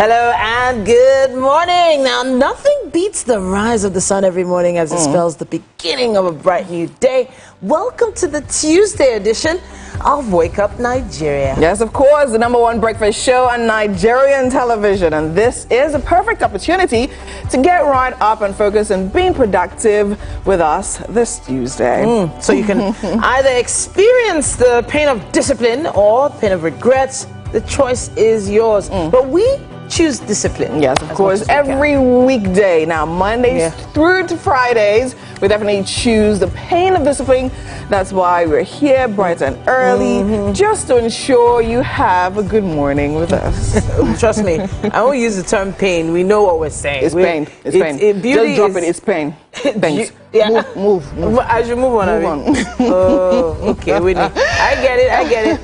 Hello and good morning. Now, nothing beats the rise of the sun every morning as it spells the beginning of a bright new day. Welcome to the Tuesday edition of Wake Up Nigeria. Yes, of course, the #1 breakfast show on Nigerian television. And this is a perfect opportunity to get right up and focus on being productive with us this Tuesday. So you can either experience the pain of discipline or the pain of regrets. The choice is yours. But we choose discipline. Yes, of course, every weekday. Now, Mondays through to Fridays, we definitely choose the pain of discipline. That's why we're here bright and early, just to ensure you have a good morning with us. Trust me, I won't use the term pain. We know what we're saying. It's pain. It's pain. Just drop it. It's pain. Thanks. Yeah. Move. I should move on. Oh, okay, Whitney. I get it.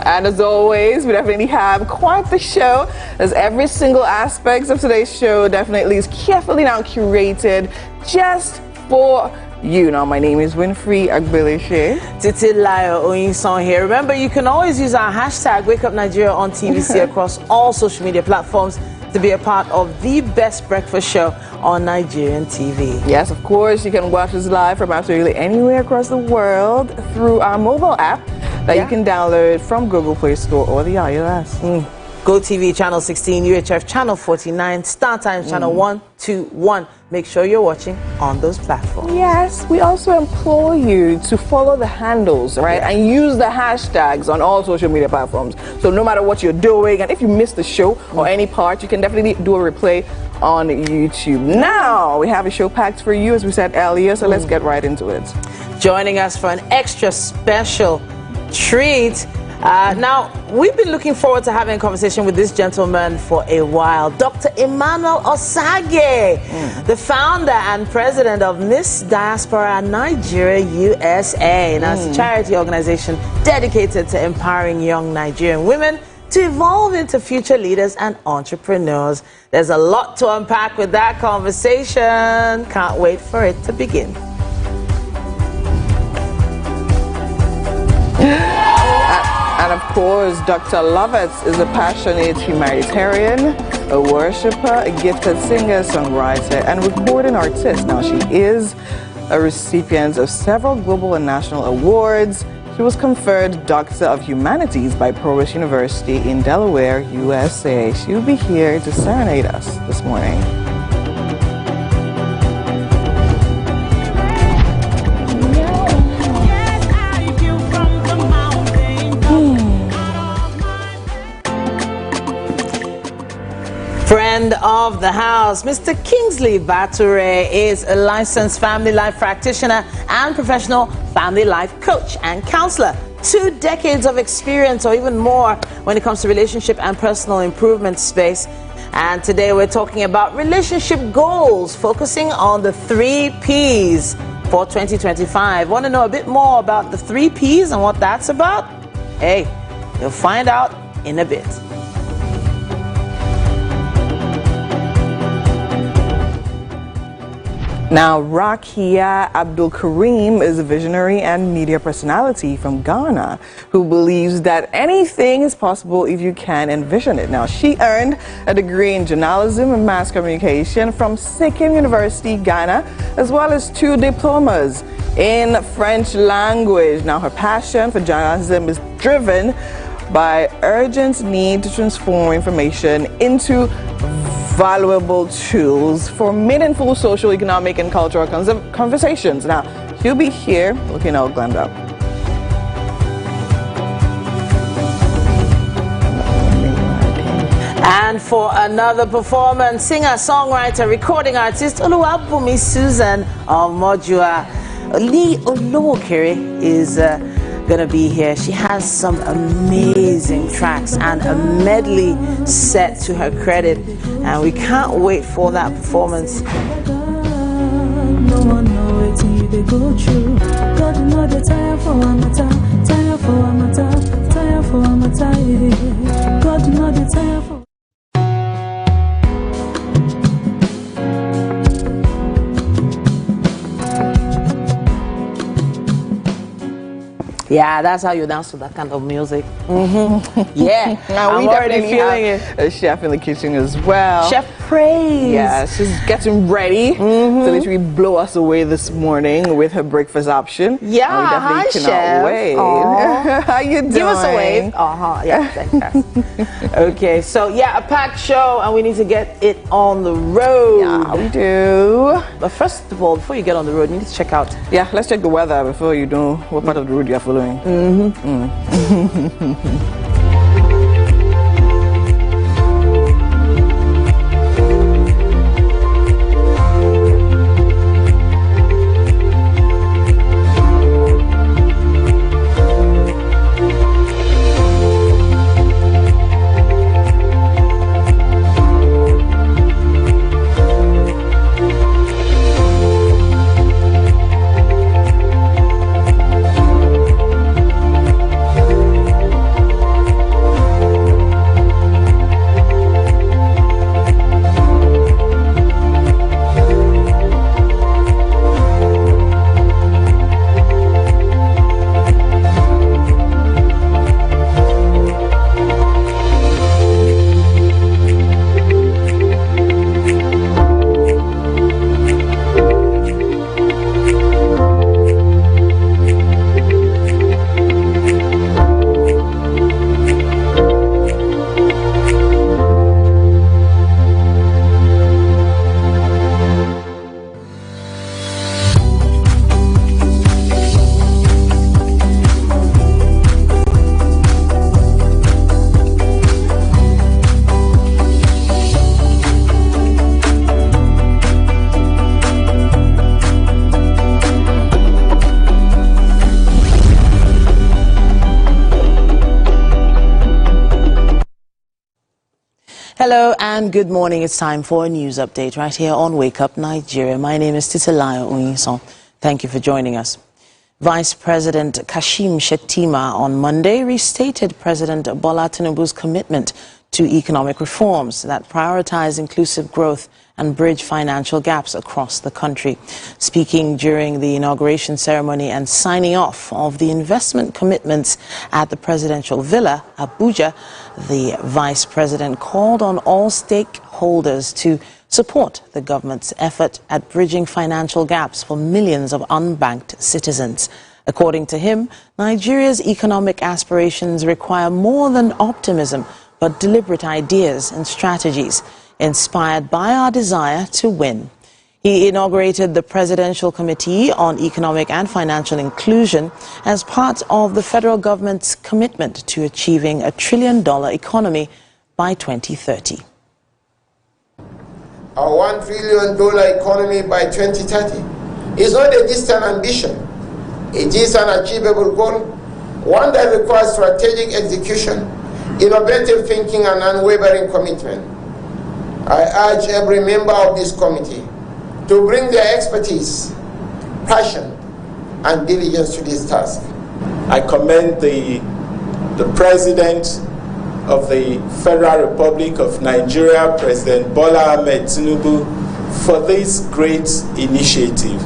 And as always, we definitely have quite the show, as every single aspect of today's show definitely is carefully now curated just for you. Now, my name is Winfrey Agbelishe. Titi Layo Oyinson here. Remember, you can always use our hashtag Wake Up Nigeria on TVC across all social media platforms to be a part of the best breakfast show on Nigerian TV. Yes, of course, you can watch us live from absolutely anywhere across the world through our mobile app that you can download from Google Play Store or the iOS. GOTV channel 16, UHF channel 49, StarTimes channel 121. Make sure you're watching on those platforms. Yes, we also implore you to follow the handles, right? And use the hashtags on all social media platforms. So no matter what you're doing, and if you missed the show or any part, you can definitely do a replay on YouTube. Now, we have a show packed for you, as we said earlier, so let's get right into it. Joining us for an extra special treat. Now, we've been looking forward to having a conversation with this gentleman for a while. Dr. Emmanuel Osage, the founder and president of Miss Diaspora Nigeria USA. Now, it's a charity organization dedicated to empowering young Nigerian women to evolve into future leaders and entrepreneurs. There's a lot to unpack with that conversation. Can't wait for it to begin. And of course, Dr. Lovett is a passionate humanitarian, a worshiper, a gifted singer, songwriter, and recording artist. Now, she is a recipient of several global and national awards. She was conferred Doctor of Humanities by Provost University in Delaware, USA. She will be here to serenade us this morning. Friend of the house, Mr. Kingsley Bature is a licensed family life practitioner and professional family life coach and counselor. 2 decades of experience or even more when it comes to relationship and personal improvement space. And today we're talking about relationship goals, focusing on the 3 Ps for 2025. Want to know a bit more about the 3 Ps and what that's about? Hey, you'll find out in a bit. Now, Rakia Abdul Karim is a visionary and media personality from Ghana who believes that anything is possible if you can envision it. Now, she earned a degree in journalism and mass communication from Sikkim University, Ghana, as well as 2 diplomas in French language. Now, her passion for journalism is driven by urgent need to transform information into valuable tools for meaningful social, economic, and cultural conversations. Now, she'll be here looking all glammed up. And for another performance, singer, songwriter, recording artist Oluwabumi Susan Omojua Lee Olowokere is gonna be here. She has some amazing tracks and a medley set to her credit, and we can't wait for that performance. No one knows what they go through. God know the tire for a matter, tire for a matter, tire for a matter. God know the tire for. Yeah, that's how you dance to that kind of music. Yeah, Now I'm we already definitely feeling have it. a chef in the kitchen as well. Chef Praise. Yeah, she's getting ready to literally blow us away this morning with her breakfast option. Yeah, and we definitely hi, cannot Chef. wait. Aw. How you doing? Give us a wave. Yeah, thank you. Okay, so yeah, a packed show, and we need to get it on the road. Yeah, we do. But first of all, before you get on the road, you need to check out. Yeah, let's check the weather before you know what part of the road you are following. Hello and good morning. It's time for a news update right here on Wake Up Nigeria. My name is Titilayo Oyinson. Thank you for joining us. Vice President Kashim Shettima on Monday restated President Bola Tinubu's commitment to economic reforms that prioritize inclusive growth and bridge financial gaps across the country. Speaking during the inauguration ceremony and signing off of the investment commitments at the presidential villa, Abuja, the vice president called on all stakeholders to support the government's effort at bridging financial gaps for millions of unbanked citizens. According to him, Nigeria's economic aspirations require more than optimism, but deliberate ideas and strategies inspired by our desire to win. He inaugurated the Presidential Committee on Economic and Financial Inclusion as part of the federal government's commitment to achieving a $1 trillion economy by 2030. Our $1 trillion economy by 2030 is not a distant ambition. It is an achievable goal, one that requires strategic execution, innovative thinking, and unwavering commitment. I urge every member of this committee to bring their expertise, passion, and diligence to this task. I commend the President of the Federal Republic of Nigeria, President Bola Ahmed Tinubu, for this great initiative.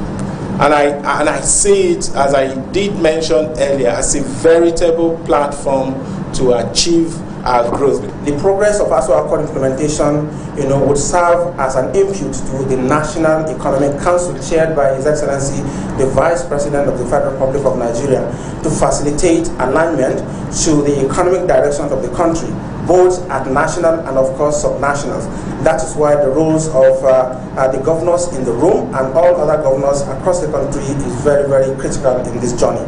And I see it, as I did mention earlier, as a veritable platform to achieve our growth. The progress of ASO Accord implementation, would serve as an input to the National Economic Council, chaired by His Excellency, the Vice President of the Federal Republic of Nigeria, to facilitate alignment to the economic direction of the country, both at national and, of course, subnationals. That is why the roles of the governors in the room and all other governors across the country is very, very critical in this journey.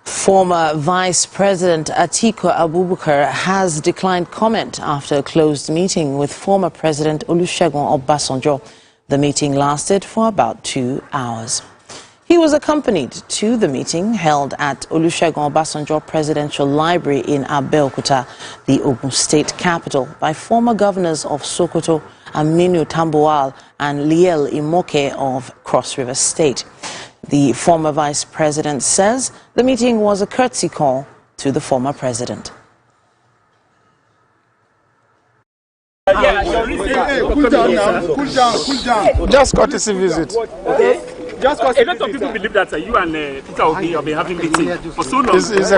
Former Vice President Atiku Abubakar has declined comment after a closed meeting with former President Olusegun Obasanjo. The meeting lasted for about 2 hours. He was accompanied to the meeting held at Olusegun Obasanjo Presidential Library in Abeokuta, the Ogun State capital, by former governors of Sokoto, Aminu Tambuwal, and Liel Imoke of Cross River State. The former vice president says the meeting was a courtesy call to the former president. Cool down now. Cool down. Just courtesy visit. Okay. Just because a lot of people believe that you and Peter Obi have been having meetings for so long. It's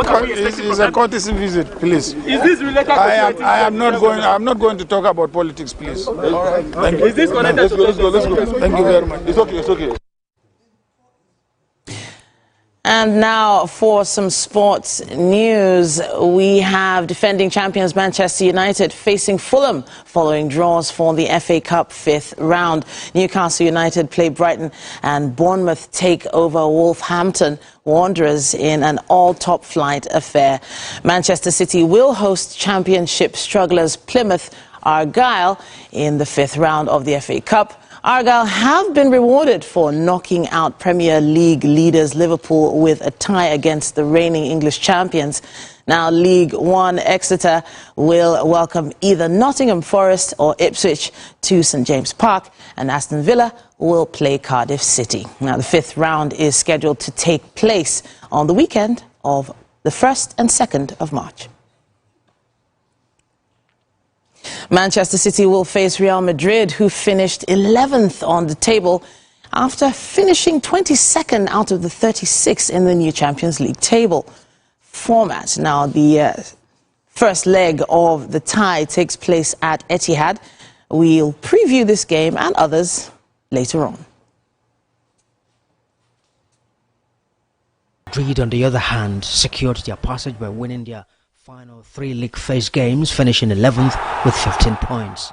a courtesy visit, please. Is this related to I'm not going to talk about politics, please. All right. Thank you. Is this connected to let's go. Thank you very much. It's okay. And now for some sports news, we have defending champions Manchester United facing Fulham following draws for the FA Cup 5th round. Newcastle United play Brighton and Bournemouth take over Wolverhampton Wanderers in an all-top flight affair. Manchester City will host championship strugglers Plymouth Argyle in the 5th round of the FA Cup. Argyle have been rewarded for knocking out Premier League leaders Liverpool with a tie against the reigning English champions. Now League One Exeter will welcome either Nottingham Forest or Ipswich to St James Park, and Aston Villa will play Cardiff City. Now the 5th round is scheduled to take place on the weekend of the 1st and 2nd of March. Manchester City will face Real Madrid, who finished 11th on the table after finishing 22nd out of the 36 in the new Champions League table format. Now, the first leg of the tie takes place at Etihad. We'll preview this game and others later on. Madrid, on the other hand, secured their passage by winning their final 3 league phase games, finishing 11th with 15 points.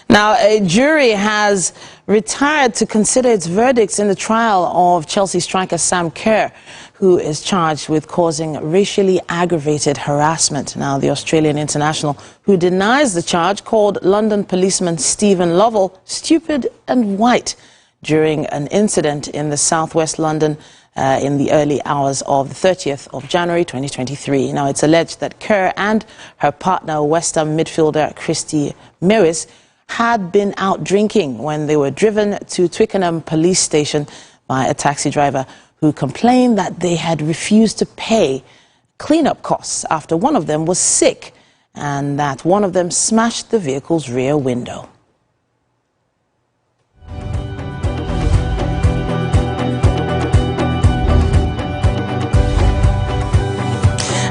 Now, a jury has retired to consider its verdicts in the trial of Chelsea striker Sam Kerr, who is charged with causing racially aggravated harassment. Now, the Australian international, who denies the charge, called London policeman Stephen Lovell stupid and white during an incident in the southwest London in the early hours of the 30th of January 2023. Now, it's alleged that Kerr and her partner, West Ham midfielder Christy Mewis, had been out drinking when they were driven to Twickenham police station by a taxi driver who complained that they had refused to pay cleanup costs after one of them was sick and that one of them smashed the vehicle's rear window.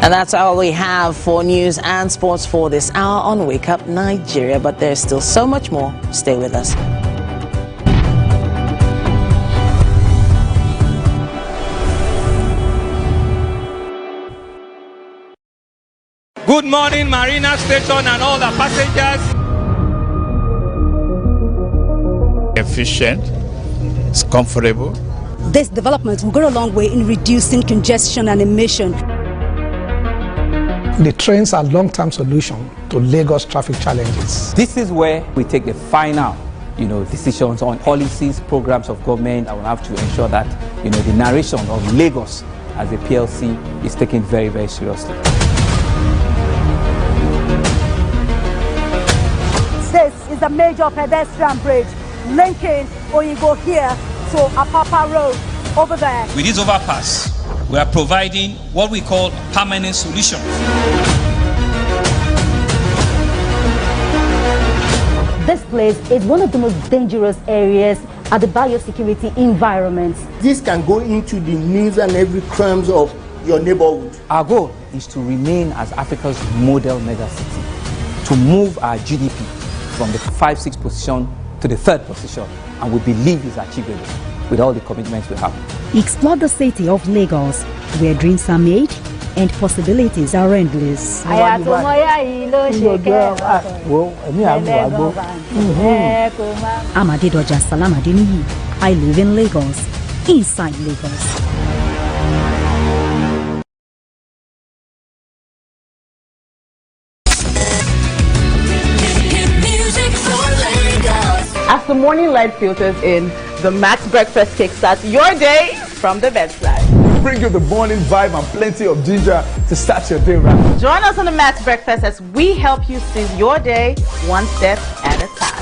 And that's all we have for news and sports for this hour on Wake Up Nigeria. But there's still so much more. Stay with us. Good morning, Marina Station and all the passengers. Efficient, it's comfortable. This development will go a long way in reducing congestion and emission. The trains are a long-term solution to Lagos traffic challenges. This is where we take the final, decisions on policies, programs of government. I will have to ensure that, the narration of Lagos as a PLC is taken very, very seriously. This is a major pedestrian bridge linking Oyinbo here to Apapa Road over there. With this overpass, we are providing what we call a permanent solution. This place is one of the most dangerous areas at the biosecurity environment. This can go into the news and every crimes of your neighborhood. Our goal is to remain as Africa's model megacity, to move our GDP from the 5-6 position to the 3rd position, and we believe it's achievable with all the commitments we have. Explore the city of Lagos, where dreams are made and possibilities are endless. Amadedoja Salamadini, I live in Lagos, inside Lagos. As the morning light filters in, the Max Breakfast kickstarts your day from the bedside. Bring you the morning vibe and plenty of ginger to start your day right. Join us on the Max Breakfast as we help you seize your day one step at a time.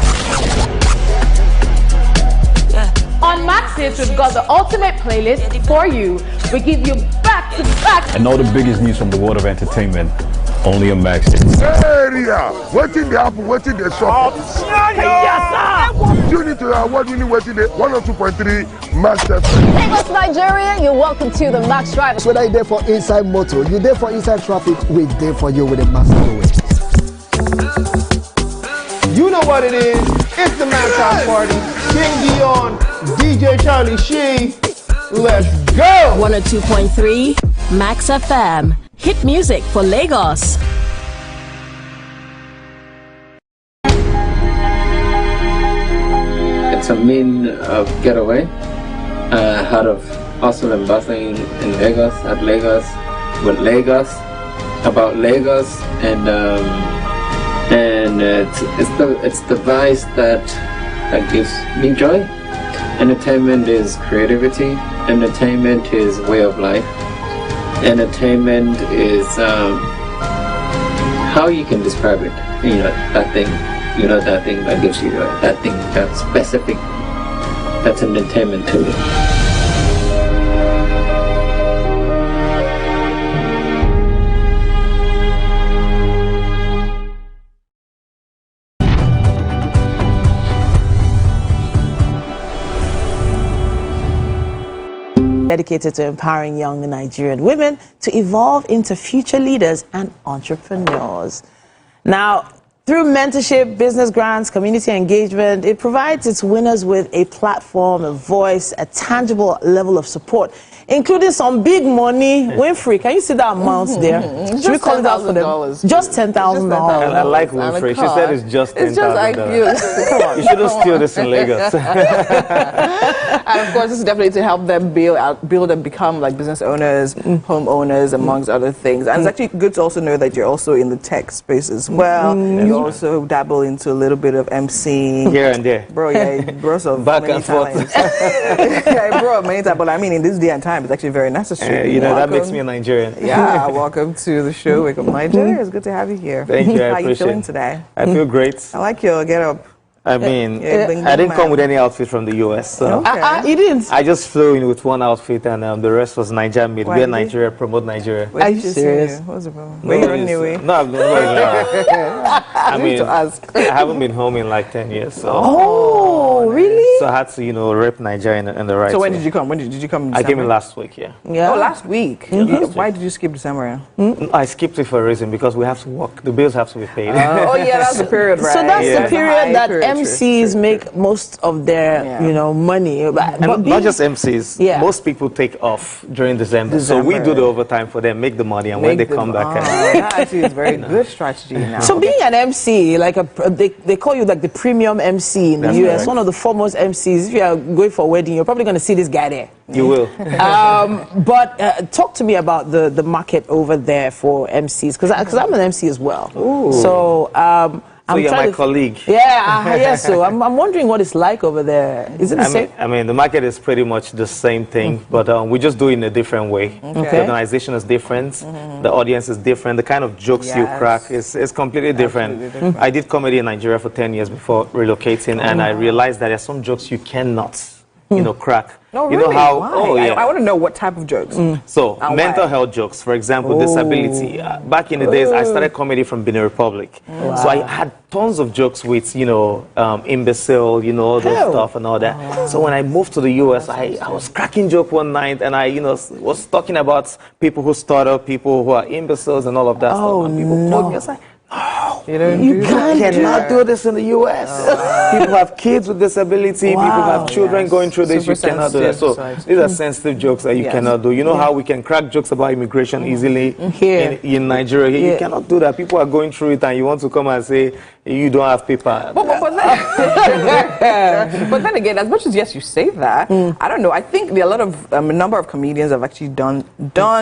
On Max Hits, we've got the ultimate playlist for you. We give you back-to-back. And all the biggest news from the world of entertainment, only on Max Hits. Area, waiting the apple, waiting the shop. Tune into your award-winning waiting day 102.3 Max FM. Lagos, Nigeria, you're welcome to the Max Drive. Whether you're there for inside motor, you're there for inside traffic, we're there for you with a Max Drive. You know what it is. It's the Max House Party. King Dion, DJ Charlie Shee. Let's go! 102.3 Max FM. Hit music for Lagos. It's a mean of getaway, heart of hustle and bustling in Lagos, at Lagos, with Lagos, about Lagos, and it's the vice that gives me joy. Entertainment is creativity. Entertainment is way of life. Entertainment is how you can describe it. That thing that gives you joy. That thing that's specific. That's entertainment to me. Dedicated to empowering young Nigerian women to evolve into future leaders and entrepreneurs. Now, through mentorship, business grants, community engagement, it provides its winners with a platform, a voice, a tangible level of support, including some big money. Winfrey, can you see that amount there? Should we call it out for them? Just $10,000. I like Winfrey. She said it's just $10,000. It's just like Come on. You shouldn't steal this in Lagos. And of course, this is definitely to help them build and become like business owners, homeowners, amongst other things. And it's actually good to also know that you're also in the tech space as well. You also dabble into a little bit of MC. Here and there. Bro, yeah, bro, so back many and forth. Yeah, bro, many times. But I mean, in this day and time, it's actually very necessary. That makes me a Nigerian. Yeah, welcome to the show. Wake Up Nigeria. It's good to have you here. Thank you. How are you feeling today? I feel great. I like your get up. I mean, I didn't come with any outfit from the US. So You didn't? I just flew in with one outfit, and the rest was Nigeria made. We're Nigeria, promote Nigeria. Are you serious? What's the problem? Where you anyway? No, I've been I mean, I haven't been home in like 10 years. So. Oh, really? So I had to, rep Nigeria in the right So when way. did you come? When did you come in I December? came in last week, yeah. Oh, last week? Why did you skip December? I skipped it for a reason, because we have to work. The bills have to be paid. Oh, yeah, that's the period, right? So that's Yeah. the period that MCs make most of their, money. But not just MCs. Yeah. Most people take off during December. So we do the overtime for them, make the money, and when they come back. That actually is a very good strategy now. So being an MC, like they call you like the premium MC in the US, correct. one of the foremost MCs. If you are going for a wedding, you're probably going to see this guy there. You will. But talk to me about the market over there for MCs, because I'm an MC as well. Ooh. So I'm you're trying my colleague. Yeah, yes. So I'm wondering what it's like over there. Is it the same? I mean, the market is pretty much the same thing, but we just do it in a different way. Okay. The organization is different. The audience is different. The kind of jokes you crack is completely different. I did comedy in Nigeria for 10 years before relocating, and I realized that there are some jokes you cannot, crack. No, you really? know how? Why? Oh, yeah. I want to know what type of jokes. So, And mental why? health jokes, for example, disability. Back in the days, I started comedy from Benin Republic. So I had tons of jokes with, imbecile, all those stuff and all that. So when I moved to the US, I was cracking joke one night, and I, was talking about people who stutter, people who are imbeciles and all of that stuff. And people told me, I was like, you cannot do this in the US. People have kids with disability, people have children going through this, you cannot do that. So these are sensitive jokes that you cannot do. You know how we can crack jokes about immigration easily in Nigeria? Here, you cannot do that. People are going through it, and you want to come and say you don't have paper. But then again, as much as yes, you say that, I don't know. I think a lot of a number of comedians have actually done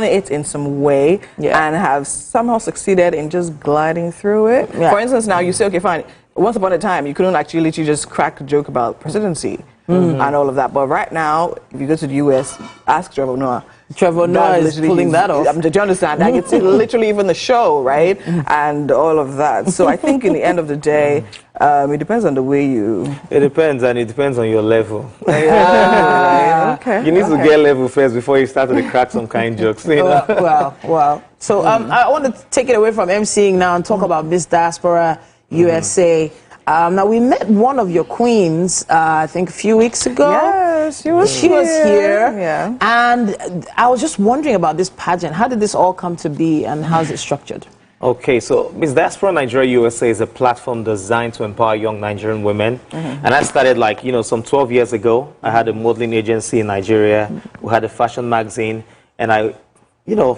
it in some way and have somehow succeeded in just gliding through it. For instance, now you say, okay, fine. Once upon a time, you couldn't actually literally just crack a joke about presidency and all of that. But right now, if you go to the US, ask Trevor Noah. Trevor Noah is pulling that off. Do you understand? Like, it's literally even the show, right? And all of that. So I think in the end of the day, it depends on the way you... It depends, and it depends on your level. Okay. You need to get level first before you start to crack some kind jokes. Wow. So I want to take it away from MCing now and talk about Miss Diaspora USA. Now, we met one of your queens, I think, a few weeks ago. Yes, she was here. Yeah. And I was just wondering about this pageant. How did this all come to be, and how is it structured? Okay, so Miss Diaspora Nigeria USA is a platform designed to empower young Nigerian women. And I started like, some 12 years ago. I had a modeling agency in Nigeria. We had a fashion magazine. And I,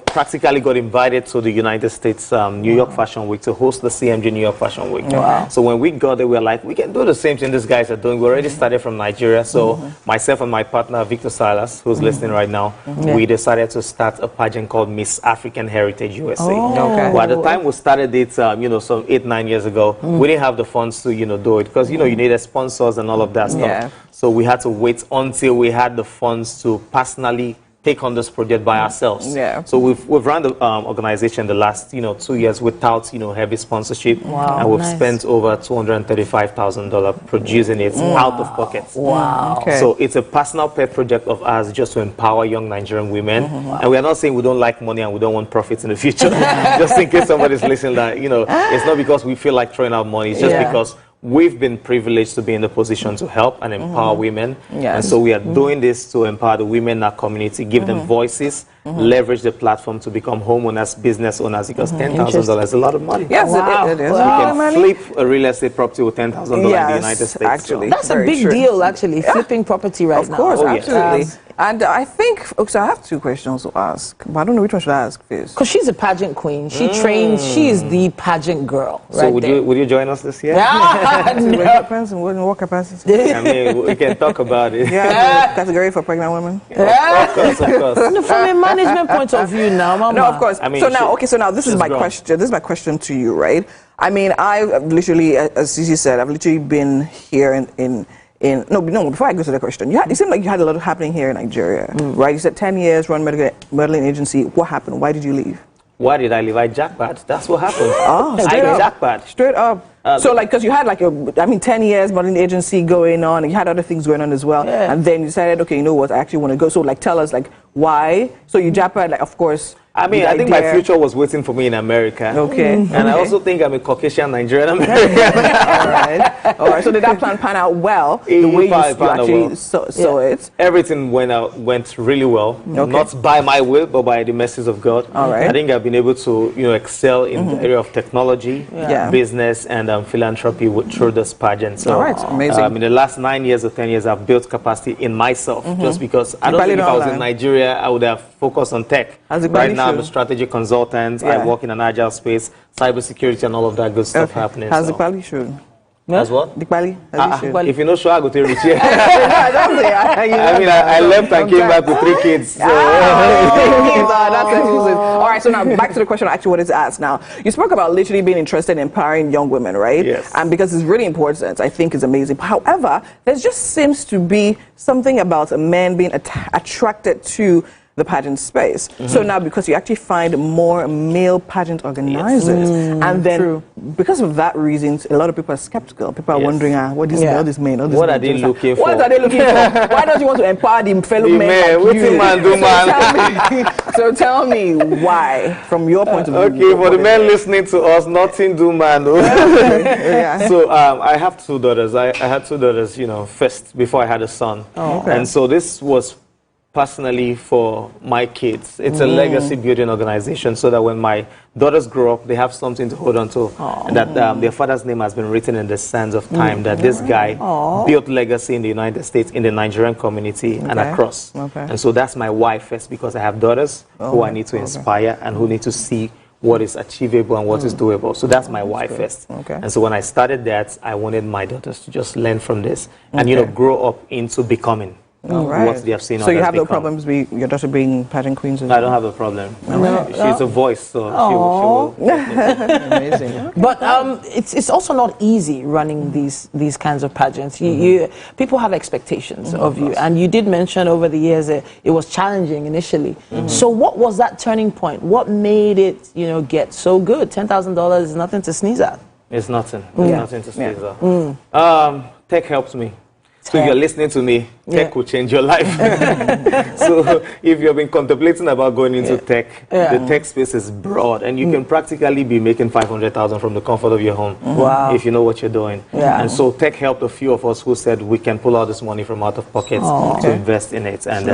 practically got invited to the United States New York Fashion Week to host the CMG New York Fashion Week. Wow. So when we got there, we were like, we can do the same thing these guys are doing. We already started from Nigeria. So myself and my partner, Victor Silas, who's listening right now, we decided to start a pageant called Miss African Heritage USA. Well, at the time we started it, some 8-9 years ago, we didn't have the funds to, do it because, you needed sponsors and all of that stuff. So we had to wait until we had the funds to personally take on this project by ourselves. So we've run the organization the last 2 years without heavy sponsorship, and we've spent over $235,000 producing it out of pocket. So it's a personal pet project of ours just to empower young Nigerian women, and we are not saying we don't like money and we don't want profits in the future. Just in case somebody's listening, that it's not because we feel like throwing out money, it's just because we've been privileged to be in the position to help and empower women. And so we are doing this to empower the women in our community, give them voices, leverage the platform to become homeowners, business owners, because $10,000 is a lot of money. Yes, it is. You can flip a real estate property with $10,000 in the United States. Actually, that's a big deal, actually, flipping property right now. Of course, absolutely. And I think, so I have 2 questions to ask, but I don't know which one should I ask first. Because she's a pageant queen. She trains, she is the pageant girl. So would you join us this year? What capacity? I mean, we can talk about it. Category for pregnant women? Of course. From a management point of view now, Mama. No, of course. I mean, so now this is my question. This is my question to you, right? I mean, I've literally, as Cici said, I've literally been here no, before I go to the question, it seemed like you had a lot happening here in Nigeria, right? You said 10 years, run modeling agency. What happened? Why did you leave? Why did I leave? I jackpot. That's what happened. Jackpot. Straight up. So, because you had 10 years modeling agency going on, and you had other things going on as well, and then you decided, okay, you know what, I actually want to go. So, tell us, why? So you jackpot, of course. I mean, I think my future was waiting for me in America. Okay. And I also think I'm a Caucasian Nigerian American. All right. So did that plan pan out well? The way you actually saw it? Everything went really well. Not by my will, but by the mercies of God. All right. I think I've been able to, excel in the area of technology, business, and philanthropy through this pageant. So, all right. Amazing. In the last 9 years or 10 years, I've built capacity in myself, just because I don't think if I was in Nigeria, I would have focused on tech. Right now, I'm a strategy consultant. I work in an agile space, cybersecurity, and all of that good stuff happening. How's the Bali should? As what? The Bali? If you're not sure, I go to reach here. I left and came back with 3 kids. So. That's exclusive. All right, so now back to the question I actually wanted to ask now. You spoke about literally being interested in empowering young women, right? Yes. And because it's really important, I think it's amazing. However, there just seems to be something about a man being attracted to the pageant space. So now, because you actually find more male pageant organizers, and then because of that reason, a lot of people are skeptical. People are wondering, what is all these men? What are they looking for? What are they looking for? Why don't you want to empower the fellow men? Like you? So tell me why, from your point of view. Okay, for the men listening to us, nothing do man. So I have 2 daughters. I had 2 daughters, first before I had a son. And so this was personally for my kids. It's a legacy building organization, so that when my daughters grow up, they have something to hold on to, and that their father's name has been written in the sands of time, that this guy built legacy in the United States, in the Nigerian community, and across. And so that's my why first, because I have daughters who I need to inspire and who need to see what is achievable and what is doable. So that's my why first. And so when I started that, I wanted my daughters to just learn from this and grow up into becoming what they have seen. So you have no problems with your daughter being pageant queens? I don't have a problem. She's a voice, so she will. Amazing. But it's also not easy running these kinds of pageants. People have expectations of you, and you did mention over the years that it was challenging initially. So what was that turning point? What made it get so good? $10,000 is nothing to sneeze at. It's nothing. It's nothing to sneeze at. Tech helps me. So if you're listening to me, tech will change your life. So if you've been contemplating about going into tech, the tech space is broad, and you can practically be making 500,000 from the comfort of your home. Wow. If you know what you're doing. And so tech helped a few of us who said we can pull out this money from out of pockets to invest in it, and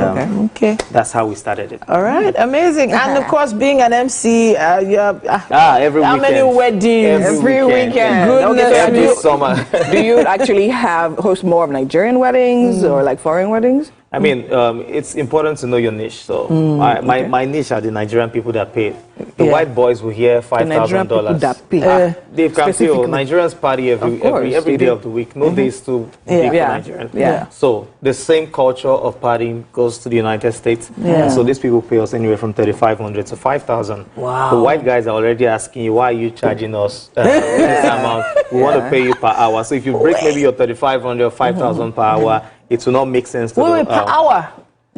that's how we started it. All right, amazing. And of course, being an MC, every how weekend. many weddings? Every weekend. Goodness, every summer. Do you actually host more of Nigerian weddings or like foreign weddings? I mean, it's important to know your niche. So my niche are the Nigerian people that pay. The white boys will hear $5,000. They can feel Nigerians party every day of the week. No days too big for Nigerians. So the same culture of partying goes to the United States. And so these people pay us anywhere from $3,500 to $5,000. Wow. The white guys are already asking you, why are you charging us this amount? We want to pay you per hour. So if you break maybe your $3,500 or $5,000 per hour, it will not make sense to per hour.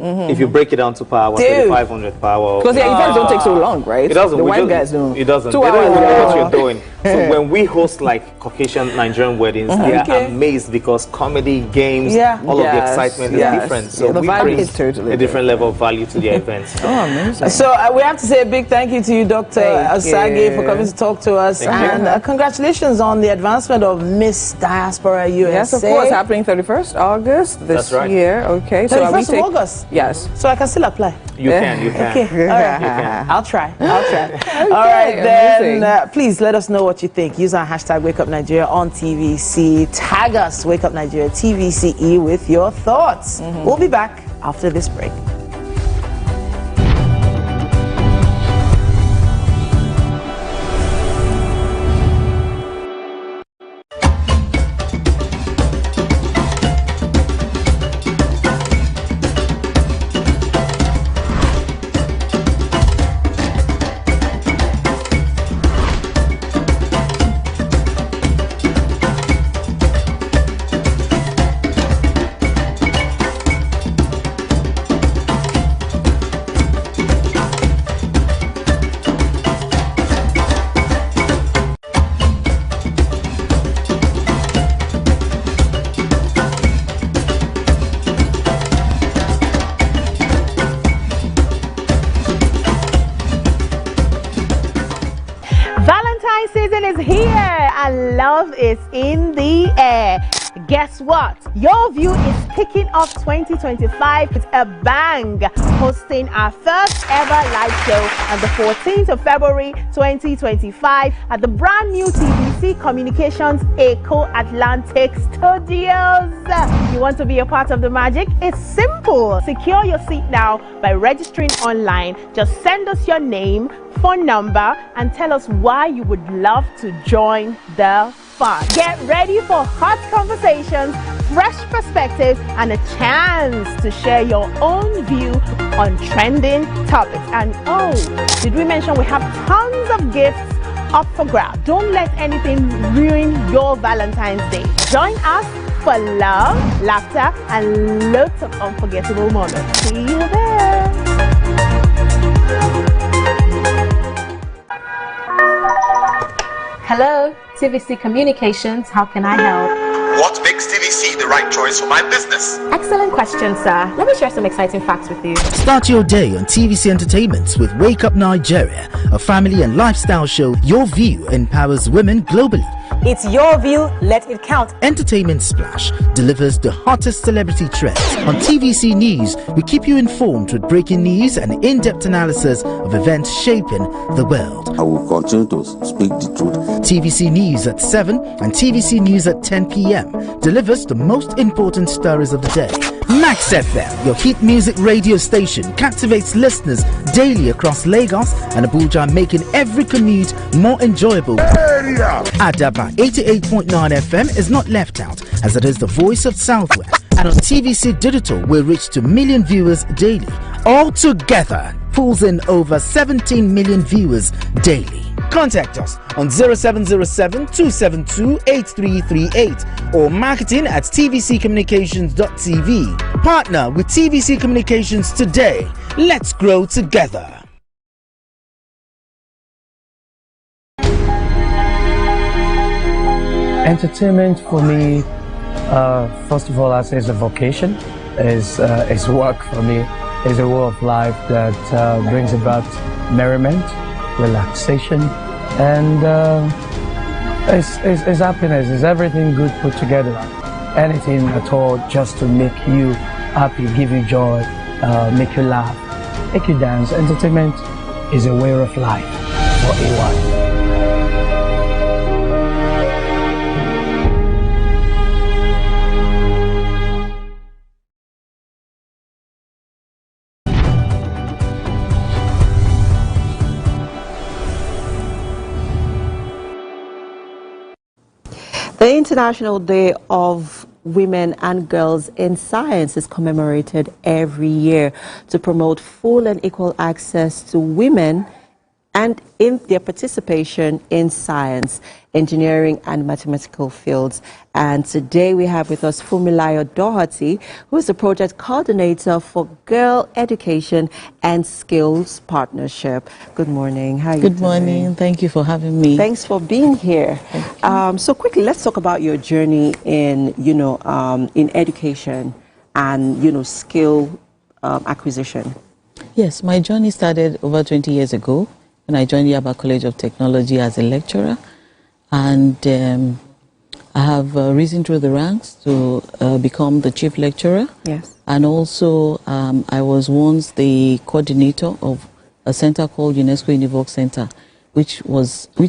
If you break it down to per hour, 3,500 per hour. Because the events don't take so long, right? It doesn't. The white guys do. It doesn't. 2 They hours. don't even know what you're doing. So when we host like Caucasian Nigerian weddings, they are amazed because comedy, games, all of the excitement is different. So the we vibe bring is totally a different level of value to the events. Oh, amazing. So we have to say a big thank you to you, Dr. Osage, for coming to talk to us. And congratulations on the advancement of Miss Diaspora USA. Yes, of course, happening 31st August this year. Okay, so 31st of August? Yes. So I can still apply? You can. Okay, all right. I'll try. All right, then please let us know what you think. Use our hashtag #WakeUpNigeria on TVC. Tag us, Wake Up Nigeria TVCE, with your thoughts. We'll be back after this break. Season is here and love is in the air. Guess what? Your View is kicking off 2025 with a bang, hosting our first ever live show on the 14th of February 2025 at the brand new TVC Communications Eco Atlantic Studios. You want to be a part of the magic? It's simple. Secure your seat now by registering online. Just send us your name, phone number, and tell us why you would love to join the fun. Get ready for hot conversations, fresh perspectives, and a chance to share your own view on trending topics. And oh, did we mention we have tons of gifts up for grabs? Don't let anything ruin your Valentine's Day. Join us for love, laughter, and lots of unforgettable moments. See you there. Hello, TVC Communications. How can I help? What makes TVC the right choice for my business? Excellent question, sir. Let me share some exciting facts with you. Start your day on TVC Entertainment with Wake Up Nigeria, a family and lifestyle show. Your View empowers women globally. It's your view, let it count. Entertainment Splash delivers the hottest celebrity trends. On TVC News, we keep you informed with breaking news and in-depth analysis of events shaping the world. I will continue to speak the truth. TVC News at 7 and TVC News at 10 p.m. delivers the most important stories of the day. Max FM, your hit music radio station, captivates listeners daily across Lagos and Abuja, making every commute more enjoyable. Adaba 88.9 FM is not left out, as it is the voice of Southwest. And on TVC Digital, we reach 2 million viewers daily. All together, pulls in over 17 million viewers daily. Contact us on 0707 272 8338 or marketing at tvccommunications.tv. Partner with TVC Communications today. Let's grow together. Entertainment for me First of all, I say it's a vocation. It's work for me. It's a way of life that brings about merriment, relaxation, and it's happiness. It's everything good put together. Anything at all just to make you happy, give you joy, make you laugh, make you dance. Entertainment is a way of life for AY. The International Day of Women and Girls in Science is commemorated every year to promote full and equal access to women and in their participation in science, engineering and mathematical fields. And today we have with us Fumilayo Doherty, who is the project coordinator for Girl Education and Skills Partnership. Good morning. How are you doing? Good morning. Thank you for having me. Thanks for being here. So quickly, let's talk about your journey in, in education and, skill acquisition. Yes, my journey started over 20 years ago when I joined Yaba College of Technology as a lecturer. And I have risen through the ranks to become the chief lecturer. Yes. And also, I was once the coordinator of a center called UNESCO Univoc Center, which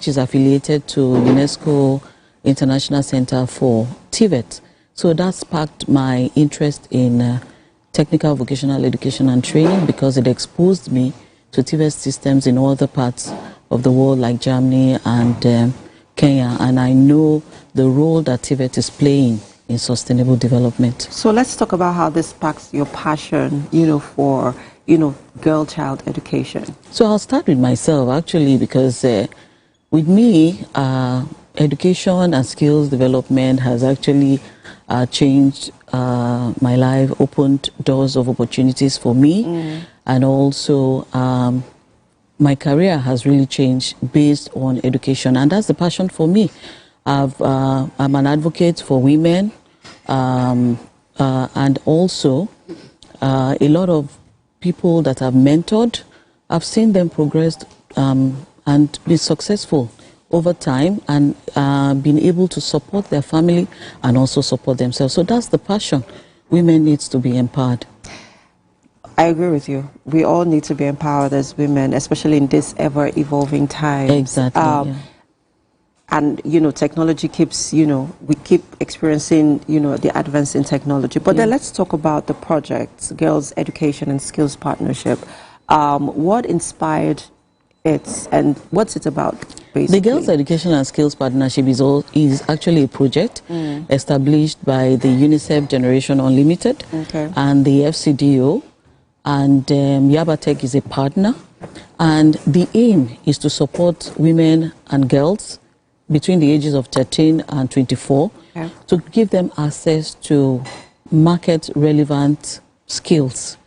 is affiliated to UNESCO International Center for TVET. So that sparked my interest in technical vocational education and training because it exposed me to TVET systems in other parts of the world like Germany and Kenya, and I know the role that TVET is playing in sustainable development. So let's talk about how this sparks your passion, for, girl-child education. So I'll start with myself, actually, because with me, education and skills development has actually changed my life, opened doors of opportunities for me, and also my career has really changed based on education, and that's the passion for me. I'm an advocate for women, and also a lot of people that I've mentored, I've seen them progress and be successful over time and been able to support their family and also support themselves. So that's the passion. Women need to be empowered. I agree with you. We all need to be empowered as women, especially in this ever-evolving time. Exactly. Yeah. And, technology keeps, we keep experiencing, the advance in technology. But then let's talk about the project, Girls Education and Skills Partnership. What inspired it and what's it about, basically? The Girls Education and Skills Partnership is actually a project established by the UNICEF Generation Unlimited and the FCDO. And Yaba Tech is a partner, and the aim is to support women and girls between the ages of 13 and 24 to give them access to market-relevant skills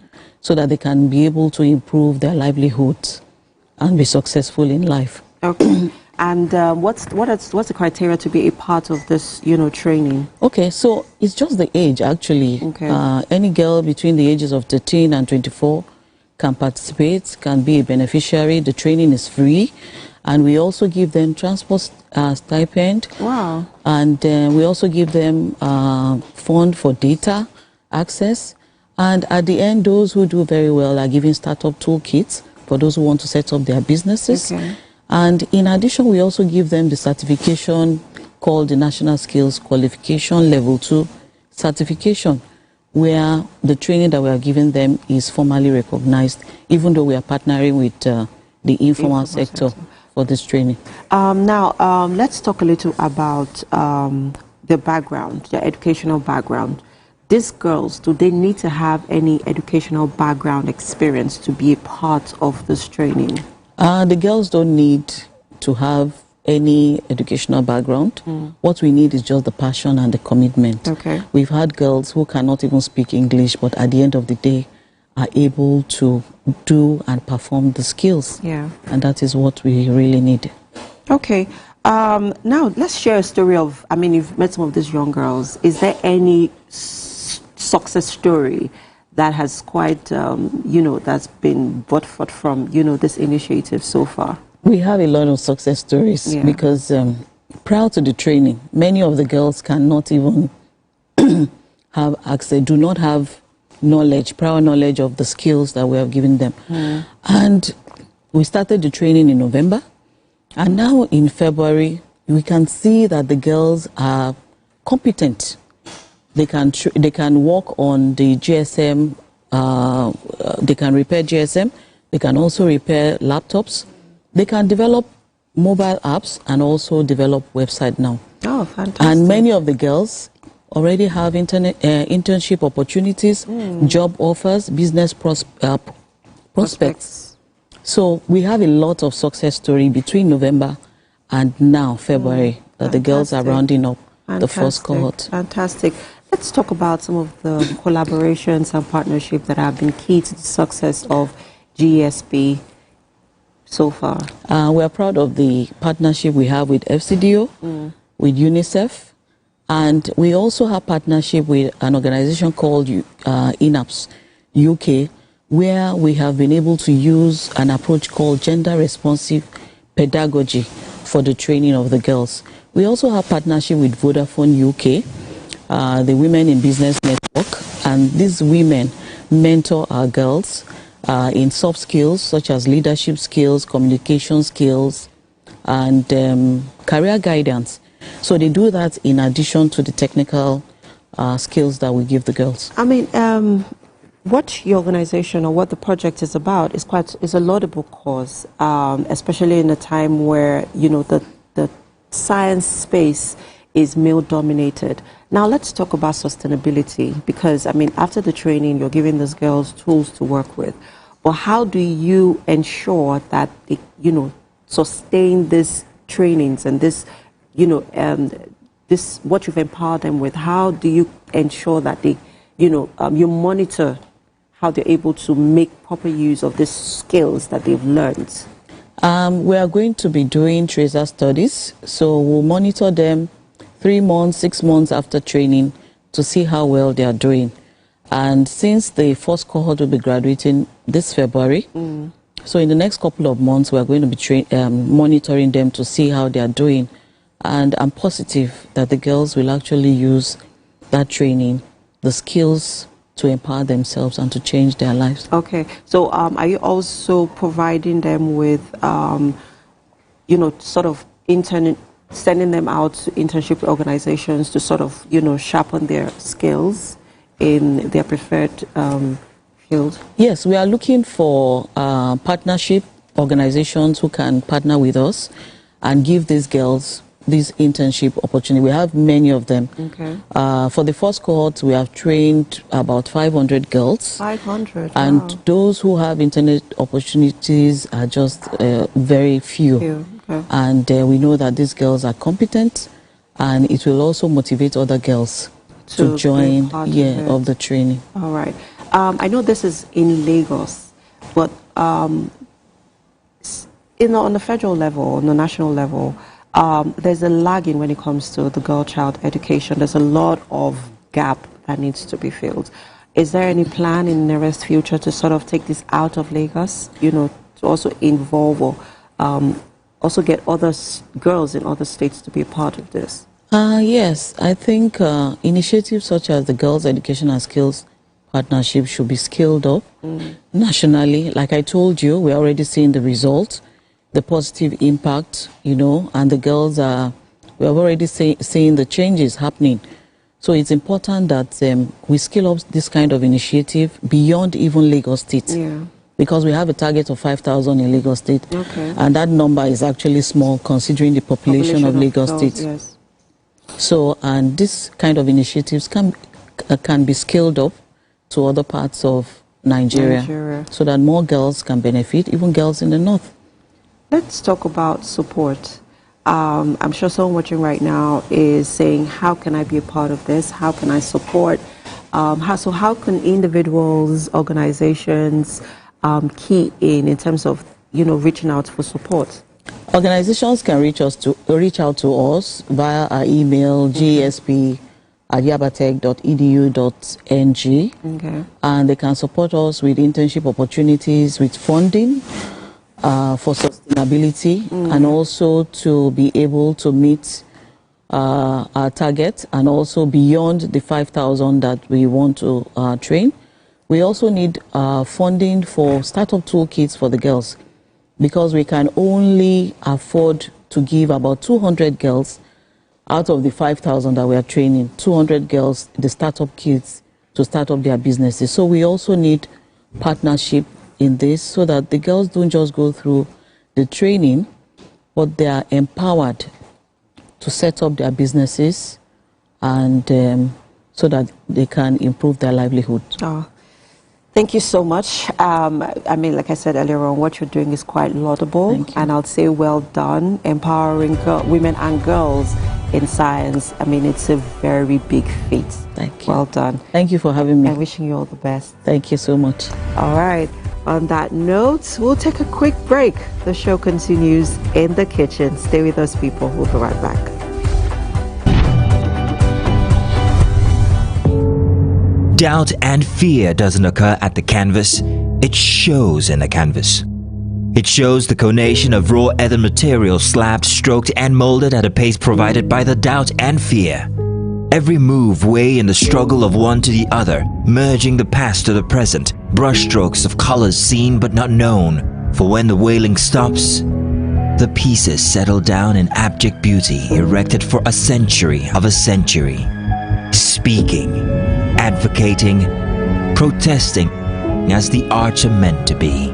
so that they can be able to improve their livelihoods and be successful in life. Okay. And what's the criteria to be a part of this, training? Okay, so it's just the age, actually. Okay. Any girl between the ages of 13 and 24 can participate, can be a beneficiary. The training is free. And we also give them transport stipend. Wow. And we also give them fund for data access. And at the end, those who do very well are given startup toolkits for those who want to set up their businesses. Okay. And in addition, we also give them the certification called the National Skills Qualification Level 2 certification, where the training that we are giving them is formally recognized, even though we are partnering with the informal sector for this training. Now, let's talk a little about the background, the educational background. These girls, do they need to have any educational background experience to be a part of this training? The girls don't need to have any educational background. What we need is just the passion and the commitment. Okay. We've had girls who cannot even speak English, but at the end of the day are able to do and perform the skills. Yeah. And that is what we really need. Okay. Now, let's share a story of, I mean, you've met some of these young girls. Is there any success story that has quite, that's been brought forth from, this initiative so far? We have a lot of success stories because prior to the training, many of the girls cannot even have access, do not have prior knowledge of the skills that we have given them. And we started the training in November. And now in February, we can see that the girls are competent. They can work on the GSM, they can repair GSM, they can also repair laptops, they can develop mobile apps and also develop website now. Oh, fantastic. And many of the girls already have internship opportunities, job offers, business prospects. So we have a lot of success story between November and now February that the girls are rounding up the first cohort. Fantastic. Let's talk about some of the collaborations and partnerships that have been key to the success of GSP so far. We are proud of the partnership we have with FCDO, with UNICEF, and we also have partnership with an organization called INAPS UK, where we have been able to use an approach called gender-responsive pedagogy for the training of the girls. We also have partnership with Vodafone UK, the Women in Business Network, and these women mentor our girls in soft skills such as leadership skills, communication skills, and career guidance. So they do that in addition to the technical skills that we give the girls. I mean, what your organization or what the project is about is a laudable cause, especially in a time where the science space is male dominated. Now let's talk about sustainability, because I mean, after the training, you're giving these girls tools to work with. But how do you ensure that they, sustain these trainings and this, this what you've empowered them with? How do you ensure that they, you monitor how they're able to make proper use of these skills that they've learned? We are going to be doing tracer studies, so we'll monitor them 3 months, 6 months after training to see how well they are doing. And since the first cohort will be graduating this February, so in the next couple of months we are going to be monitoring them to see how they are doing. And I'm positive that the girls will actually use that training, the skills, to empower themselves and to change their lives. Okay, so are you also providing them with, sort of sending them out to internship organizations to sort of, sharpen their skills in their preferred field? Yes, we are looking for partnership organizations who can partner with us and give these girls this internship opportunity. We have many of them. Okay. For the first cohort, we have trained about 500 girls. 500, and wow. Those who have internet opportunities are just very few. Okay. And we know that these girls are competent, and it will also motivate other girls to join of the training. All right. I know this is in Lagos, but on the federal level, on the national level, there's a lagging when it comes to the girl-child education. There's a lot of gap that needs to be filled. Is there any plan in the nearest future to sort of take this out of Lagos, to also involve or also get other girls in other states to be a part of this? Yes, I think initiatives such as the Girls Education and Skills Partnership should be scaled up nationally. Like I told you, we're already seeing the results, the positive impact, and the girls we're already seeing the changes happening. So it's important that we scale up this kind of initiative beyond even Lagos State. Yeah. Because we have a target of 5,000 in Lagos State. Okay. And that number is actually small considering the population of Lagos State. Yes. So, and this kind of initiatives can be scaled up to other parts of Nigeria so that more girls can benefit, even girls in the north. Let's talk about support. I'm sure someone watching right now is saying, how can I be a part of this? How can I support? How can individuals, organizations key in terms of, reaching out for support? Organizations can reach out to us via our email, gasp@yabatech.edu.ng. Okay. And they can support us with internship opportunities, with funding for sustainability, and also to be able to meet our target, and also beyond the 5,000 that we want to train. We also need funding for startup toolkits for the girls, because we can only afford to give about 200 girls out of the 5,000 that we are training, 200 girls, the startup kits to start up their businesses. So we also need partnership in this, so that the girls don't just go through the training, but they are empowered to set up their businesses, and so that they can improve their livelihood. Oh, thank you so much. I mean, like I said earlier on, what you're doing is quite laudable, and I'll say well done, empowering women and girls in science. I mean, it's a very big feat. Thank you. Well done. Thank you for having me. I'm wishing you all the best. Thank you so much. All right. On that note, we'll take a quick break. The show continues in the kitchen. Stay with us, people. We'll be right back. Doubt and fear doesn't occur at the canvas, it shows in the canvas. It shows the conation of raw ether material slabbed, stroked and molded at a pace provided by the doubt and fear. Every move way in the struggle of one to the other, merging the past to the present, brushstrokes of colors seen but not known. For when the wailing stops, the pieces settle down in abject beauty erected for a century of a century. Speaking, advocating, protesting as the arts are meant to be.